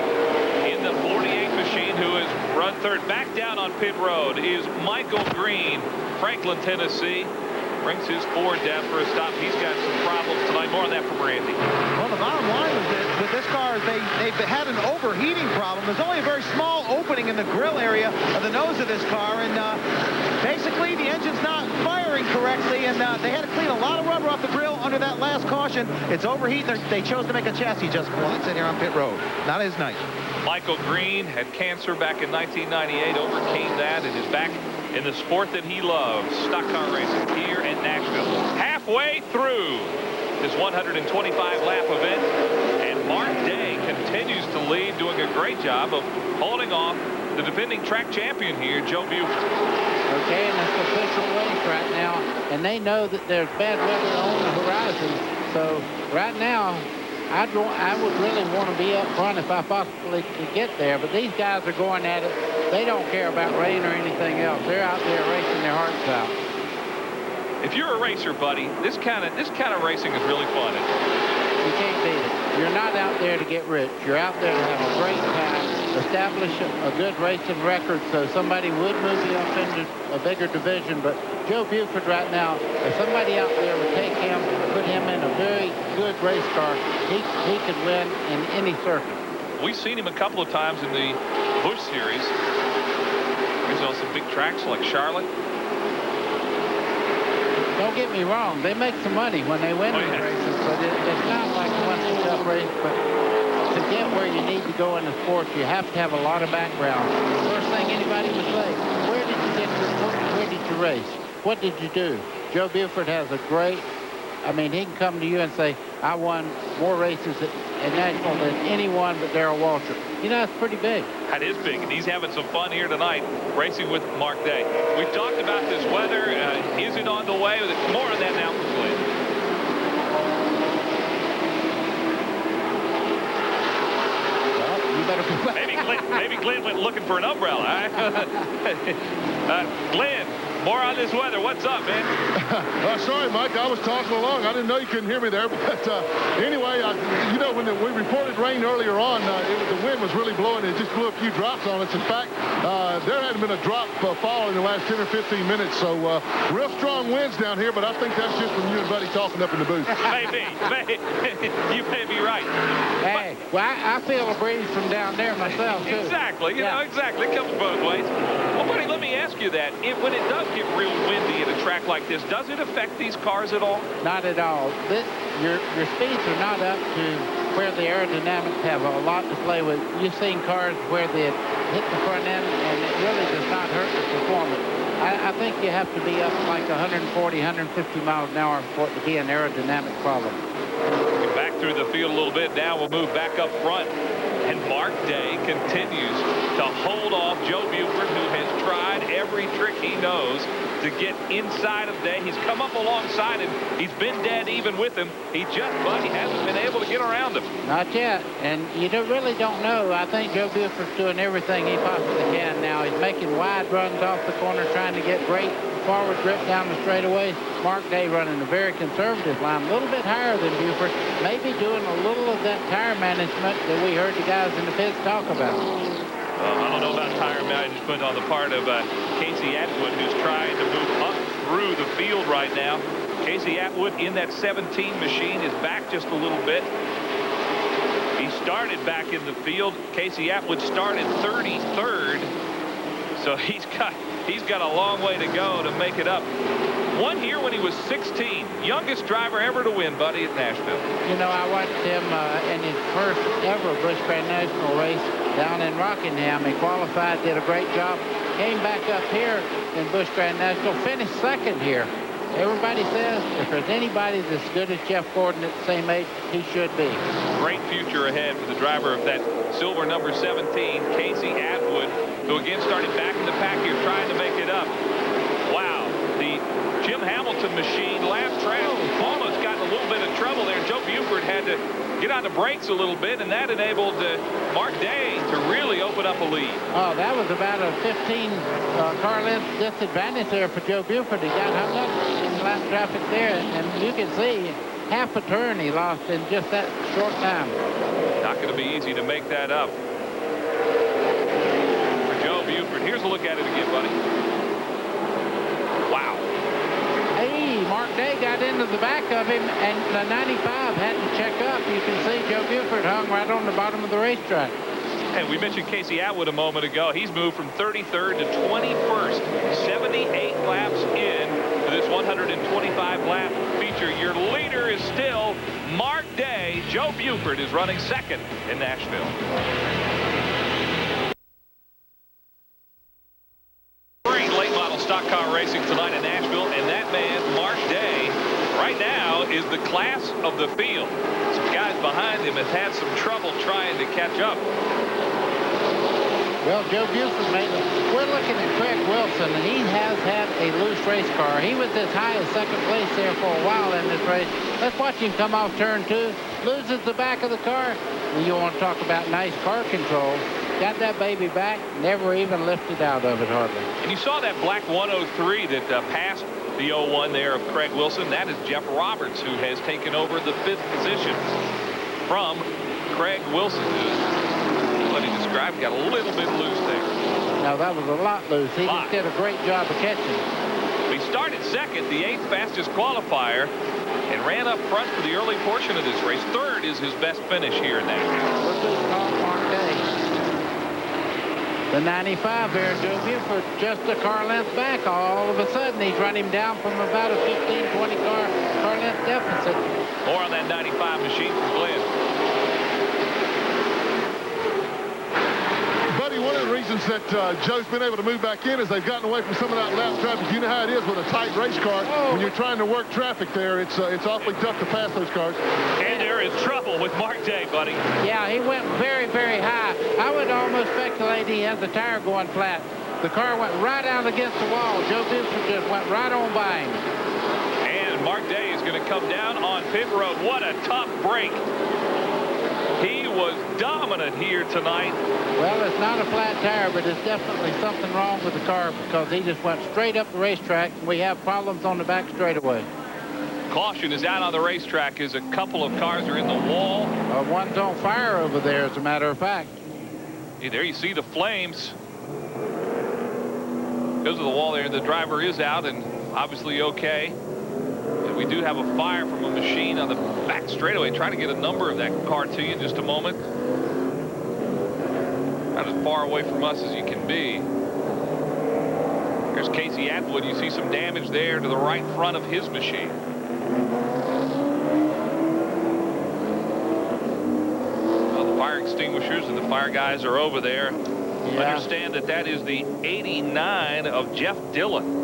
in the 48 machine, who has run third. Back down on pit road is Michael Green, Franklin, Tennessee. Brings his Ford down for a stop. He's got some problems tonight. More on that from Randy. Well, the bottom line is that with this car, they've had an overheating problem. There's only a very small opening in the grill area of the nose of this car, and basically the engine's not firing correctly, and they had to clean a lot of rubber off the grill under that last caution. It's overheating. They chose to make a chassis adjustment while it's in here on pit road. Not his night. Michael Green had cancer back in 1998, overcame that, and is back in the sport that he loves, stock car racing here in Nashville. Halfway through this 125-lap event, and Mark Day continues to lead, doing a great job of holding off the defending track champion here, Joe Buford. Okay, and it's the official race right now, and they know that there's bad weather on the horizon. So right now, I would really want to be up front if I possibly could get there, but these guys are going at it. They don't care about rain or anything else. They're out there racing their hearts out. If you're a racer, buddy, this kind of racing is really fun. You can't beat it. You're not out there to get rich. You're out there to have a great time. establish a good racing record so somebody would move you up into a bigger division. But Joe Buford right now, if somebody out there would take him, put him in a very good race car, he could win in any circuit. We've seen him a couple of times in the Busch Series. He's on some big tracks like Charlotte. Don't get me wrong, they make some money when they win these races, but it's not like the Winston Cup race. But to get where you need to go in the sport, you have to have a lot of background. First thing anybody would say, where did you race? What did you do? Joe Buford has a great, I mean, he can come to you and say, I won more races in Nashville than anyone but Darrell Waltrip. You know, that's pretty big. That is big, and he's having some fun here tonight racing with Mark Day. We've talked about this weather. Is it on the way? More on that now from Glenn. Well, you better be back. Maybe Glenn went looking for an umbrella. Glenn, more on this weather. What's up, man? Sorry, Mike. I was talking along. I didn't know you couldn't hear me there. But anyway, you know, when we reported rain earlier on, the wind was really blowing. It just blew a few drops on us. In fact, there hadn't been a drop fall in the last 10 or 15 minutes. So real strong winds down here. But I think that's just from you and Buddy talking up in the booth. Maybe. You may be right. Hey, well, I feel a breeze from down there myself, too. Exactly. You know, exactly. It comes both ways. Well, Buddy, let me ask you that. When it does get real windy at a track like this, does it affect these cars at all? Not at all. Your speeds are not up to where the aerodynamics have a lot to play with. You've seen cars where they hit the front end and it really does not hurt the performance. I think you have to be up like 140, 150 miles an hour for it to be an aerodynamic problem. Back through the field a little bit. Now we'll move back up front. And Mark Day continues to hold off Joe Buford, who has tried every trick he knows to get inside of Day. He's come up alongside him. He's been dead even with him. He hasn't been able to get around him. Not yet. And you really don't know. I think Joe Buford's doing everything he possibly can now. He's making wide runs off the corner, trying to get great forward grip down the straightaways. Mark Day running a very conservative line, a little bit higher than Buford, maybe doing a little of that tire management that we heard the guys in the pits talk about. I don't know about tire management on the part of Casey Atwood, who's trying to move up through the field right now. Casey Atwood in that 17 machine is back just a little bit. He started back in the field. Casey Atwood started 33rd. So he's got a long way to go to make it up. Won here when he was 16. Youngest driver ever to win, Buddy, at Nashville. You know, I watched him in his first ever Busch Grand National race down in Rockingham. He qualified, did a great job. Came back up here in Busch Grand National, finished second here. Everybody says if there's anybody that's good as Jeff Gordon at the same age, he should be. Great future ahead for the driver of that silver number 17, Casey Atwood, who again started back in the pack here trying to make it up. Wow, the Jim Hamilton machine last track almost got in a little bit of trouble there. Joe Buford had to get on the brakes a little bit, and that enabled Mark Day to really open up a lead. Oh, that was about a 15 car length disadvantage there for Joe Buford. He got hung up in the lap traffic there, and you can see half a turn he lost in just that short time. Not going to be easy to make that up for Joe Buford. Here's a look at it again, buddy. Wow. Hey, Mark Day got into the back of him, and the 95 had to check up. You can see Joe Buford hung right on the bottom of the racetrack. And we mentioned Casey Atwood a moment ago. He's moved from 33rd to 21st, 78 laps in to this 125-lap feature. Your leader is still Mark Day. Joe Buford is running second in Nashville. Great late model stock car racing tonight in Nashville, and that man, Mark Day, right now is the class of the field. Some guys behind him have had some trouble trying to catch up. Well, Joe Buford, we're looking at Craig Wilson, and he has had a loose race car. He was as high as second place there for a while in this race. Let's watch him come off turn 2, loses the back of the car. You want to talk about nice car control. Got that baby back, never even lifted out of it hardly. And you saw that black 103 that passed the 01 there of Craig Wilson. That is Jeff Roberts, who has taken over the 5th position from Craig Wilson. Let me just drive got a little bit loose there. Now, that was a lot loose. He just did a great job of catching. We started second, the 8th fastest qualifier, and ran up front for the early portion of this race. Third is his best finish here in Nashville. What's his call, Mark Day? The 95 there, Joe Buford, just a car length back. All of a sudden, he's run him down from about a 15, 20 car length deficit. More on that 95 machine from Glenn. Buddy, one of the reasons that Joe's been able to move back in is they've gotten away from some of that lap traffic. You know how it is with a tight race car. When you're trying to work traffic there, it's awfully tough to pass those cars. And there is trouble with Mark Day, buddy. Yeah, he went very, very high. I would almost speculate he had the tire going flat. The car went right out against the wall. Joe Buford just went right on by him. And Mark Day is going to come down on pit road. What a tough break. He was dominant here tonight. Well, it's not a flat tire, but it's definitely something wrong with the car because he just went straight up the racetrack, and we have problems on the back straightaway. Caution is out on the racetrack as a couple of cars are in the wall. One's on fire over there, as a matter of fact. Hey, there you see the flames. Goes to the wall there. The driver is out and obviously okay. And we do have a fire from a machine on the back straightaway. Trying to get a number of that car to you in just a moment. Not as far away from us as you can be. There's Casey Atwood. You see some damage there to the right front of his machine. Well, the fire extinguishers and the fire guys are over there. Yeah. Understand that that is the 89 of Jeff Dillon.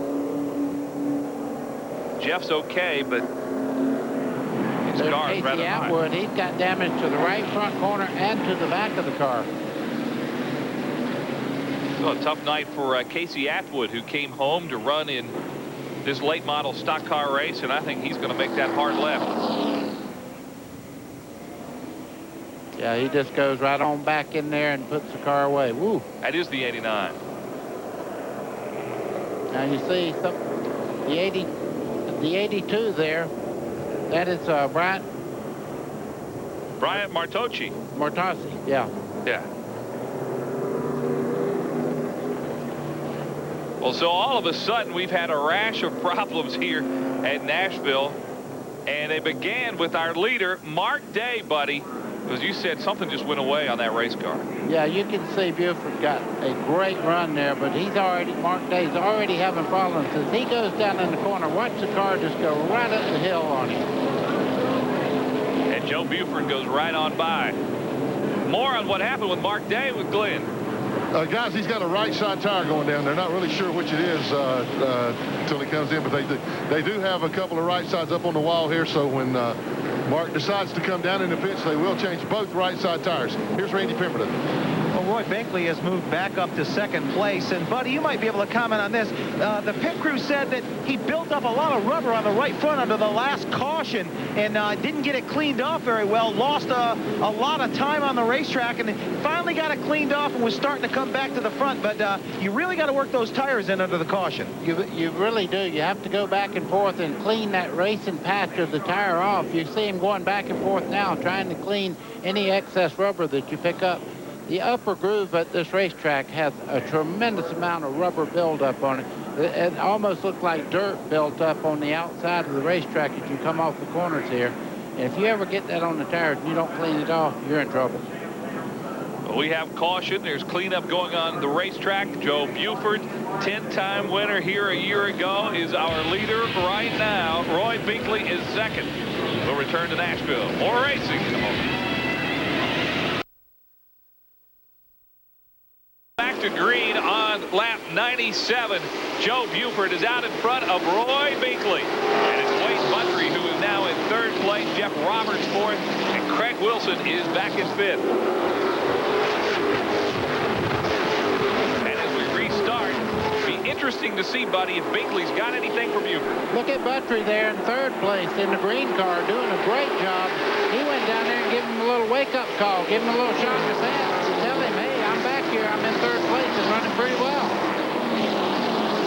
Jeff's okay, but his car is rather high. Atwood, he's got damage to the right front corner and to the back of the car. So a tough night for Casey Atwood, who came home to run in this late model stock car race, and I think he's going to make that hard left. Yeah, he just goes right on back in there and puts the car away. Woo. That is the 89. Now you see the 82 there. That is Bryant Martocci. Martocci, yeah. Yeah. Well, so all of a sudden we've had a rash of problems here at Nashville, and they began with our leader, Mark Day, buddy. As you said, something just went away on that race car. Yeah, you can see Buford got a great run there, but Mark Day's already having problems. As he goes down in the corner, watch the car just go right up the hill on him. And Joe Buford goes right on by. More on what happened with Mark Day with Glenn. Guys, he's got a right side tire going down. They're not really sure which it is until he comes in, but they do have a couple of right sides up on the wall here, so when Mark decides to come down in the pits, they will change both right side tires. Here's Randy Pemberton. Well, Roy Binkley has moved back up to second place. And, Buddy, you might be able to comment on this. The pit crew said that he built up a lot of rubber on the right front under the last caution and didn't get it cleaned off very well. Lost a lot of time on the racetrack and finally got it cleaned off and was starting to come back to the front. But you really got to work those tires in under the caution. You really do. You have to go back and forth and clean that racing patch of the tire off. You see him going back and forth now trying to clean any excess rubber that you pick up. The upper groove at this racetrack has a tremendous amount of rubber buildup on it. It almost looks like dirt built up on the outside of the racetrack as you come off the corners here. And if you ever get that on the tires and you don't clean it off, you're in trouble. We have caution. There's cleanup going on the racetrack. Joe Buford, 10-time winner here a year ago, is our leader right now. Roy Binkley is second. We'll return to Nashville. More racing in a moment. Back to green on lap 97. Joe Buford is out in front of Roy Binkley. And it's Wade Buttry who is now in third place. Jeff Roberts fourth. And Craig Wilson is back in fifth. And as we restart, it'll be interesting to see, buddy, if Binkley's got anything from Buford. Look at Buttry there in third place in the green car doing a great job. He went down there and gave him a little wake-up call, give him a little shot in his hand. Tell him, hey, I'm back here. I'm in third place and running pretty well.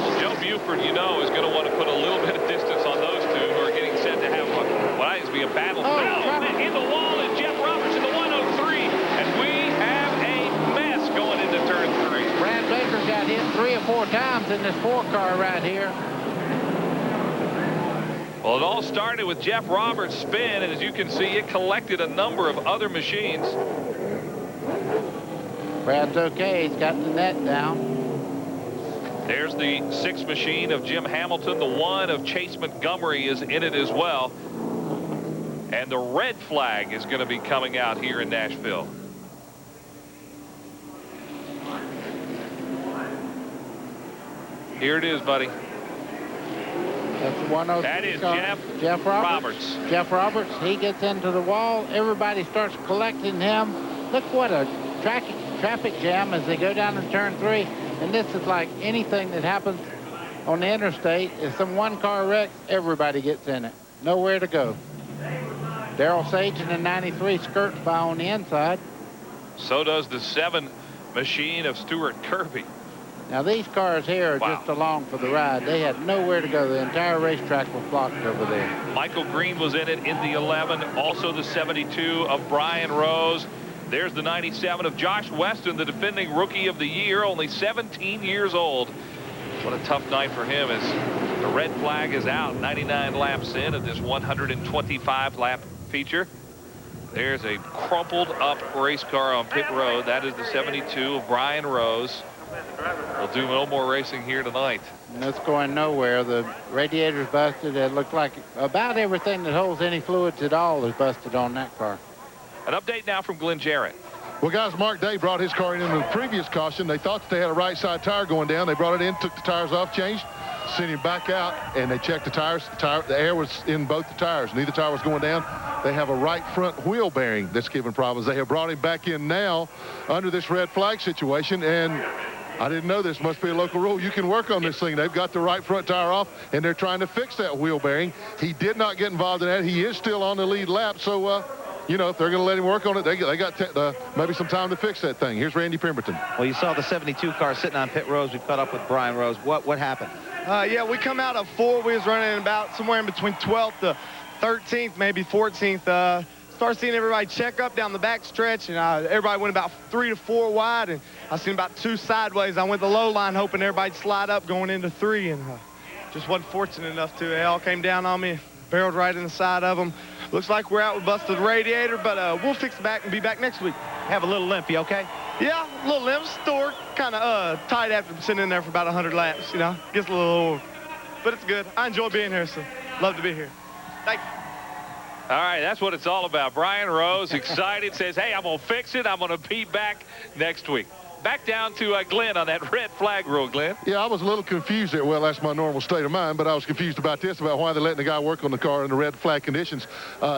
Well, Joe Buford, you know, is going to want to put a little bit of distance on those two who are getting set to have what I think is be a battle. In the wall is Jeff Roberts in the 103. And we have a mess in this 4-car right here. Well, it all started with Jeff Roberts' spin, and as you can see, it collected a number of other machines. Brad's okay. He's got the net down. There's the 6 machine of Jim Hamilton. The 1 of Chase Montgomery is in it as well. And the red flag is going to be coming out here in Nashville. Here it is, buddy. That's 103. That is Jeff Roberts. Jeff Roberts, he gets into the wall. Everybody starts collecting him. Look what a traffic jam as they go down to turn 3. And this is like anything that happens on the interstate. If some 1-car wrecks, everybody gets in it. Nowhere to go. Darrell Sage in the 93 skirts by on the inside. So does the 7 machine of Stuart Kirby. Now these cars here are just along for the ride. They had nowhere to go. The entire racetrack was blocked over there. Michael Green was in it in the 11. Also the 72 of Brian Rose. There's the 97 of Josh Weston, the defending Rookie of the Year, only 17 years old. What a tough night for him as the red flag is out 99 laps in of this 125-lap feature. There's a crumpled up race car on pit road. That is the 72 of Brian Rose. We'll do no more racing here tonight. And it's going nowhere. The radiator's busted. It looked like about everything that holds any fluids at all is busted on that car. An update now from Glenn Jarrett. Well, guys, Mark Day brought his car in the previous caution. They thought that they had a right side tire going down. They brought it in, took the tires off, changed, sent him back out, and they checked the tires. The air was in both the tires. Neither tire was going down. They have a right front wheel bearing that's giving problems. They have brought him back in now under this red flag situation, and I didn't know this. Must be a local rule. You can work on this thing. They've got the right front tire off, and they're trying to fix that wheel bearing. He did not get involved in that. He is still on the lead lap, so you know, if they're going to let him work on it, they got maybe some time to fix that thing. Here's Randy Pemberton. Well, you saw the 72 car sitting on pit road. We caught up with Brian Rose. What happened? Yeah, we come out of 4. We was running about somewhere in between 12th to 13th, maybe 14th. Started seeing everybody check up down the back stretch, and everybody went about 3 to 4 wide, and I seen about 2 sideways. I went the low line hoping everybody'd slide up going into 3, and just wasn't fortunate enough to. They all came down on me, barreled right in the side of them. Looks like we're out with busted radiator, but we'll fix it back and be back next week. Have a little limp, you okay? Yeah, a little limp, store, kind of tight after sitting in there for about 100 laps, you know. Gets a little old, but it's good. I enjoy being here, so love to be here. Thank you. All right, that's what it's all about. Brian Rose, excited, says, hey, I'm going to fix it. I'm going to be back next week. Back down to Glenn on that red flag rule, Glenn. Yeah, I was a little confused there. Well, that's my normal state of mind, but I was confused about this, about why they're letting the guy work on the car in the red flag conditions.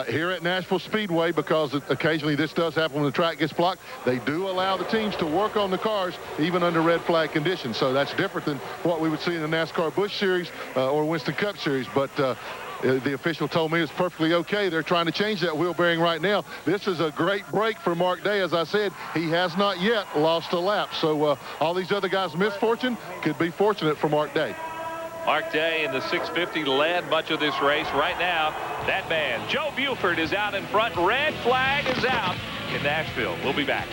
Here at Nashville Speedway, because occasionally this does happen when the track gets blocked, they do allow the teams to work on the cars even under red flag conditions. So that's different than what we would see in the NASCAR Busch Series or Winston Cup Series. But the official told me it's perfectly okay. They're trying to change that wheel bearing right now. This is a great break for Mark Day. As I said, he has not yet lost a lap. So all these other guys' misfortune could be fortunate for Mark Day. Mark Day in the 650 led much of this race. Right now, that man, Joe Buford, is out in front. Red flag is out in Nashville. We'll be back.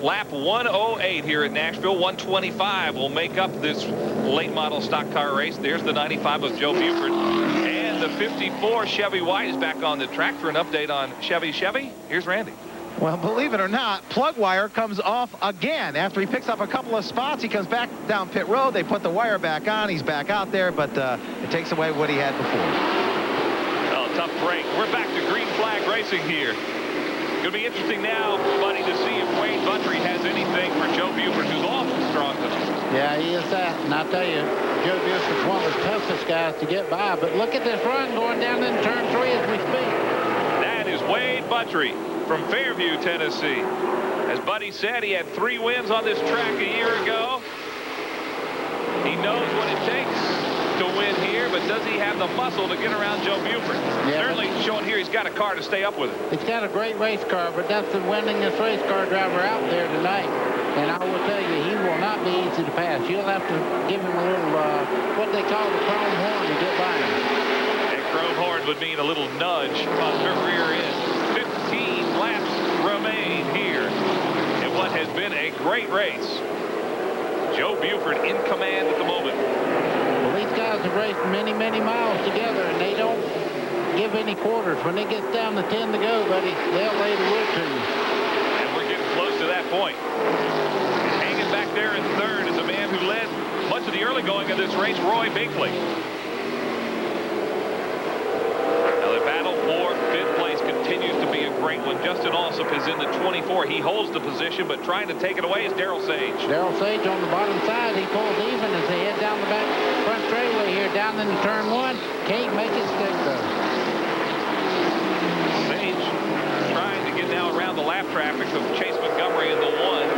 Lap 108 here at Nashville. 125 will make up this late model stock car race. There's the 95 of Joe Buford. And the 54 Chevy White is back on the track for an update on Chevy. Here's Randy. Well, believe it or not, plug wire comes off again. After he picks up a couple of spots, he comes back down pit road. They put the wire back on. He's back out there, but it takes away what he had before. Oh, tough break. We're back to green flag racing here. Going to be interesting now, buddy, to see if Wayne Buttry has anything for Joe Buford, who's awful strong tonight. Yeah, he is that. And I tell you, Joe Buford's one of the toughest guys to get by. But look at this run going down in turn 3 as we speak. That is Wayne Buttry from Fairview, Tennessee. As Buddy said, he had 3 wins on this track a year ago. He knows what it takes to win here, but does he have the muscle to get around Joe Buford? Yeah, certainly showing here he's got a car to stay up with it. He's got a great race car, but that's the winningest race car driver out there tonight. And I will tell you, he will not be easy to pass. You'll have to give him a little, what they call the chrome horn to get by him. And chrome horn would mean a little nudge on her rear end. 15 laps remain here at what has been a great race. Joe Buford in command at the moment. Well, these guys have raced many, many miles together, and they don't give any quarters. When it gets down to 10 to go, buddy, they'll lay the wood to you. And we're getting close to that point. Hanging back there in third is a man who led much of the early going of this race, Roy Binkley. Now the battle for fifth place continues to be a great one. Justin Alsop is in the 24. He holds the position, but trying to take it away is Darrell Sage. Darrell Sage on the bottom side. He pulls even as they head down the back front straightaway here, down into turn one. Can't make it stick, though. Sage trying to get now around the lap traffic of Chase Montgomery in the one.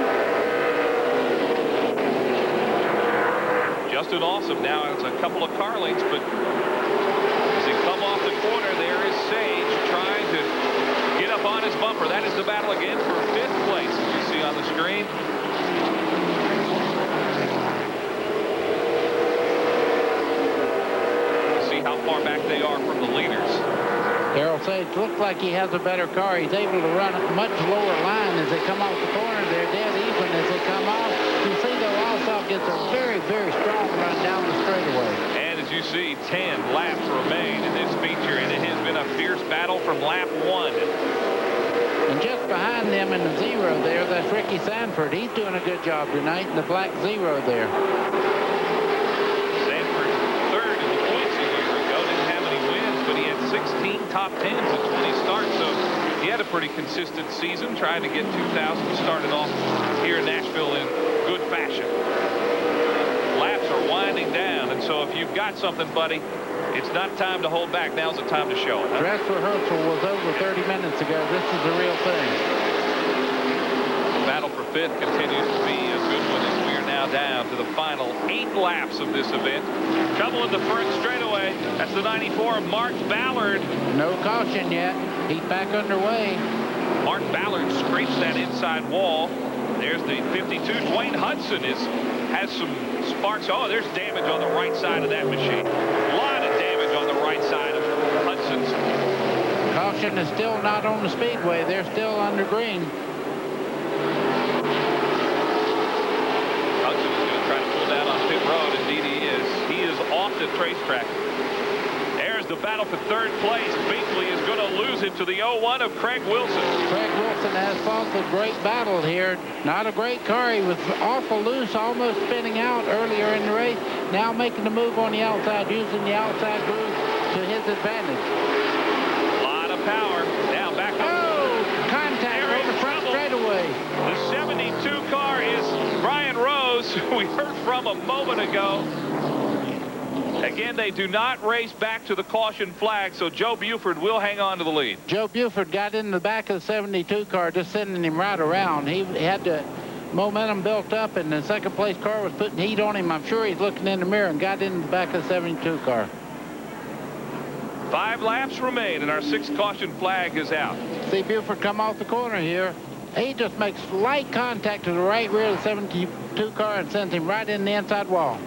Justin Alsop now has a couple of car lengths, but as they come off the corner, there is Sage trying to get up on his bumper. That is the battle again for fifth place, as you see on the screen. See how far back they are from the leaders. Darrell Sage looks like he has a better car. He's able to run a much lower line as they come off the corner. They're dead even as they come off. You see, though, Alsop gets a very, very strong run down the straightaway. And as you see, 10 laps remain in this feature, and it has been a fierce battle from lap one. And just behind them in the zero there, that's Ricky Sanford. He's doing a good job tonight in the black zero there. Sanford third in the points a year ago. Didn't have any wins, but he had 16 top 10s at 20 starts, so he had a pretty consistent season, trying to get 2000 started off here in Nashville in good fashion. Laps are winding down, and so if you've got something, buddy, it's not time to hold back. Now's the time to show it. Huh? Dress rehearsal was over 30 minutes ago. This is the real thing. The battle for fifth continues to be a good one as we are now down to the final 8 laps of this event. Trouble in the front straightaway. That's the 94 of Mark Ballard. No caution yet. He's back underway. Mark Ballard scrapes that inside wall. There's the 52. Dwayne Hudson has some sparks. Oh, there's damage on the right side of that machine. A lot of damage on the right side of Hudson's. Caution is still not on the speedway. They're still under green. Hudson is going to try to pull down on pit road. Indeed he is. He is off the racetrack. There's the battle for third place. Binkley is going to lose it to the 01 of Craig Wilson. Craig Wilson has fought the great battle here. Not a great car. He was awful loose, almost spinning out earlier in the race. Now making the move on the outside, using the outside groove to his advantage. A lot of power. Now back up. Oh, contact on the front straightaway. The 72 car is Brian Rose, who we heard from a moment ago. Again, they do not race back to the caution flag, so Joe Buford will hang on to the lead. Joe Buford got in the back of the 72 car, just sending him right around. He had the momentum built up, and the second place car was putting heat on him. I'm sure he's looking in the mirror and got in the back of the 72 car. 5 laps remain, and our 6th caution flag is out. See Buford come off the corner here. He just makes light contact to the right rear of the 72 car and sends him right in the inside wall.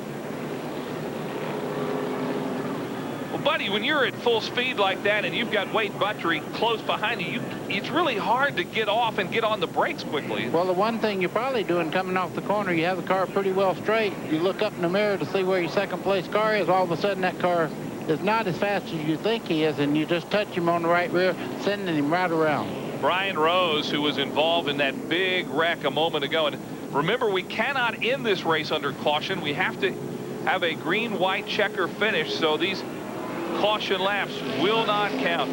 Well, buddy, when you're at full speed like that and you've got Wade Buttrey close behind you, it's really hard to get off and get on the brakes quickly. Well, the one thing you're probably doing coming off the corner, you have the car pretty well straight. You look up in the mirror to see where your second place car is. All of a sudden, that car is not as fast as you think he is, and you just touch him on the right rear, sending him right around. Brian Rose, who was involved in that big wreck a moment ago. And remember, we cannot end this race under caution. We have to have a green-white checker finish, so these caution laps will not count.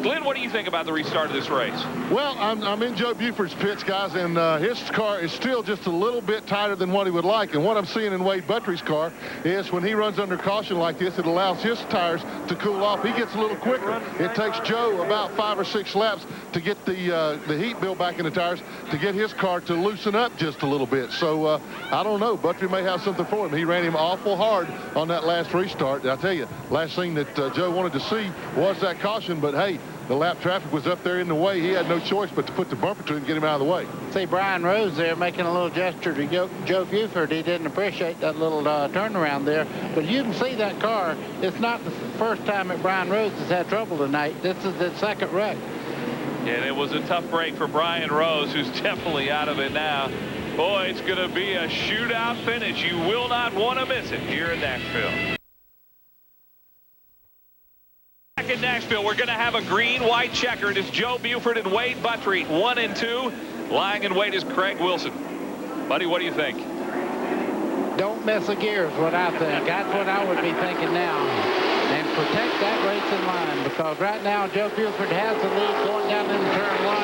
Glenn, what do you think about the restart of this race? Well, I'm in Joe Buford's pits, guys, and his car is still just a little bit tighter than what he would like. And what I'm seeing in Wade Buttrey's car is when he runs under caution like this, it allows his tires to cool off. He gets a little quicker. It takes Joe about 5 or 6 laps to get the heat built back in the tires to get his car to loosen up just a little bit. So I don't know. Buttrey may have something for him. He ran him awful hard on that last restart. I tell you, last thing that Joe wanted to see was that caution, but hey, the lap traffic was up there in the way. He had no choice but to put the bumper to him and get him out of the way. See Brian Rose there making a little gesture to Joe Buford. He didn't appreciate that little turnaround there. But you can see that car. It's not the first time that Brian Rose has had trouble tonight. This is the second wreck. And it was a tough break for Brian Rose, who's definitely out of it now. Boy, it's going to be a shootout finish. You will not want to miss it here in Nashville. Back in Nashville, we're going to have a green-white checkered. It's Joe Buford and Wade Buttry, 1 and 2. Lying in wait is Craig Wilson. Buddy, what do you think? Don't miss a gear is what I think. That's what I would be thinking now. And protect that race in line, because right now Joe Buford has the lead going down in turn 1.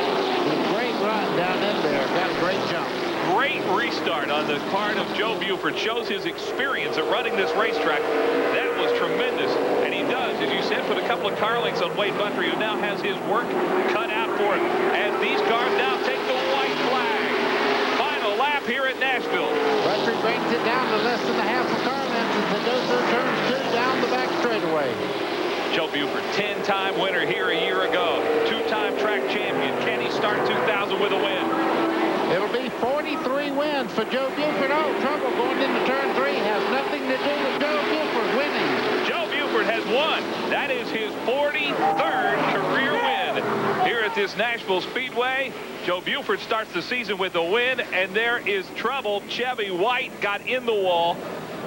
A great run down in there. Got a great jump. Great restart on the part of Joe Buford. Shows his experience at running this racetrack. That was tremendous. And he does, as you said, put a couple of car lengths on Wade Buttry, who now has his work cut out for him. As these cars now take the white flag. Final lap here at Nashville. Buttry brings it down to less than a half a car length as they go through turn 2 down the back straightaway. Joe Buford, 10-time winner here a year ago. 2-time track champion. Can he start 2000 with a win? It'll be 43 wins for Joe Buford. Oh, trouble going into turn 3 has nothing to do with Joe Buford winning. Joe Buford has won. That is his 43rd career win here at this Nashville Speedway. Joe Buford starts the season with a win, and there is trouble. Chevy White got in the wall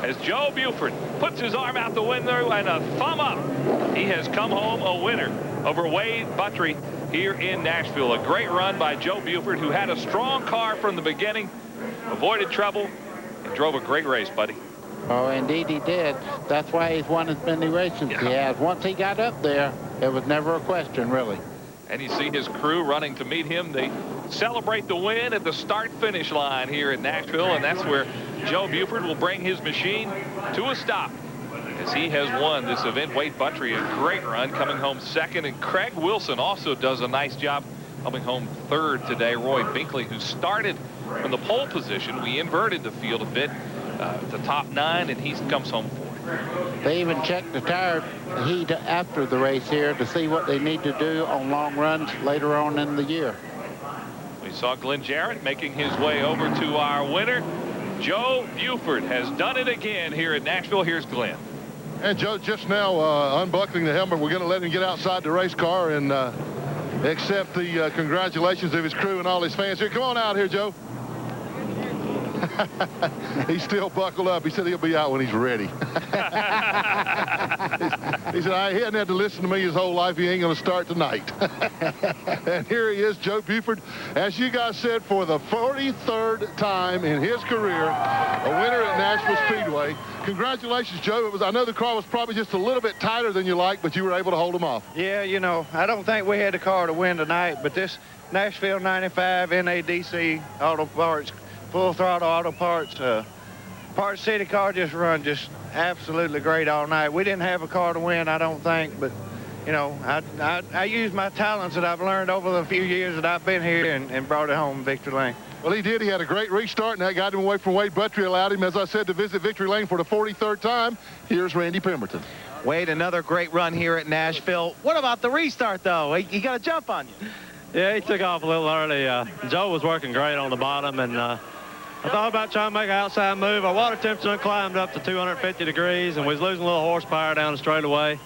as Joe Buford puts his arm out the window and a thumb up. He has come home a winner over Wade Buttry here in Nashville. A great run by Joe Buford, who had a strong car from the beginning, avoided trouble, and drove a great race, buddy. Oh, indeed he did. That's why he's won as many races he has. Once he got up there, it was never a question, really. And you see his crew running to meet him. They celebrate the win at the start-finish line here in Nashville, and that's where Joe Buford will bring his machine to a stop as he has won this event. Wade Buttry, a great run, coming home second, and Craig Wilson also does a nice job coming home third today. Roy Binkley, who started from the pole position, we inverted the field a bit, the top 9, and he comes home fourth. They even checked the tire heat after the race here to see what they need to do on long runs later on in the year. We saw Glenn Jarrett making his way over to our winner. Joe Buford has done it again here at Nashville. Here's Glenn. And Joe just now unbuckling the helmet. We're going to let him get outside the race car and accept the congratulations of his crew and all his fans here. Come on out here, Joe. He's still buckled up. He said he'll be out when he's ready. He said he hadn't had to listen to me his whole life. He ain't going to start tonight. And here he is, Joe Buford, as you guys said, for the 43rd time in his career, a winner at Nashville Speedway. Congratulations, Joe. I know the car was probably just a little bit tighter than you like, but you were able to hold them off. Yeah, you know, I don't think we had the car to win tonight, but this Nashville 95 NADC Auto Parts, Full Throttle Auto Parts, Parts City car just run just absolutely great all night. We didn't have a car to win, I don't think, but, you know, I used my talents that I've learned over the few years that I've been here and brought it home victory lane. Well, he did. He had a great restart, and that got him away from Wade Buttry, allowed him, as I said, to visit victory lane for the 43rd time. Here's Randy Pemberton. Wade, another great run here at Nashville. What about the restart, though? He got a jump on you. Yeah, he took off a little early. Joe was working great on the bottom, and I thought about trying to make an outside move. Our water temperature climbed up to 250 degrees, and we was losing a little horsepower down the straightaway.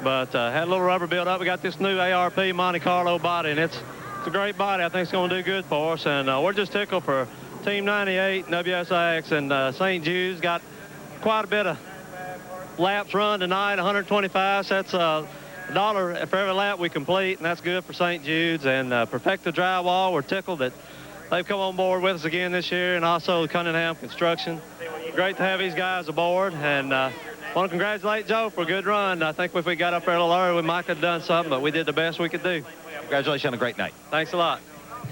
But had a little rubber build up. We got this new ARP Monte Carlo body, and it's a great body. I think it's going to do good for us, and we're just tickled for Team 98, WSX, and St. Jude's got quite a bit of laps run tonight, 125. So that's $1 for every lap we complete, and that's good for St. Jude's. And Perfecta Drywall, we're tickled that they've come on board with us again this year, and also Cunningham Construction. Great to have these guys aboard, and want to congratulate Joe for a good run. I think if we got up there a little early, we might have done something, but we did the best we could do. Congratulations on a great night. Thanks a lot.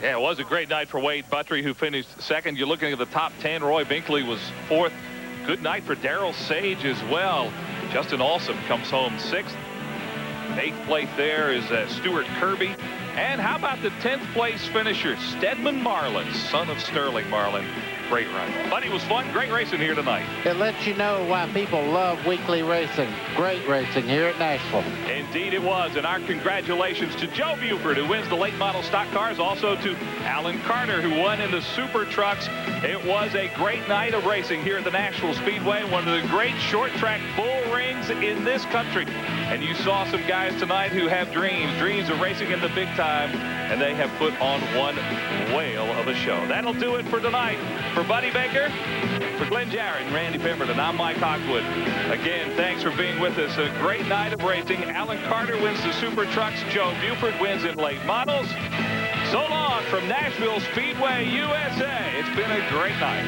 Yeah, it was a great night for Wade Buttry, who finished second. You're looking at the top 10. Roy Binkley was fourth. Good night for Darrell Sage as well. Justin Alsop comes home sixth. Eighth place there is Stuart Kirby. And how about the 10th place finisher, Stedman Marlin, son of Sterling Marlin. Great run. Buddy, was fun. Great racing here tonight. It lets you know why people love weekly racing. Great racing here at Nashville. Indeed it was. And our congratulations to Joe Buford, who wins the late model stock cars. Also to Alan Carter, who won in the super trucks. It was a great night of racing here at the Nashville Speedway. One of the great short track bull rings in this country. And you saw some guys tonight who have dreams of racing in the big time. and they have put on one whale of a show. That'll do it for tonight. For Buddy Baker, for Glenn Jarrett and Randy Pemberton, I'm Mike Hawkwood. Again, thanks for being with us. A great night of racing. Alan Carter wins the Super Trucks. Joe Buford wins in late models. So long from Nashville Speedway USA. It's been a great night.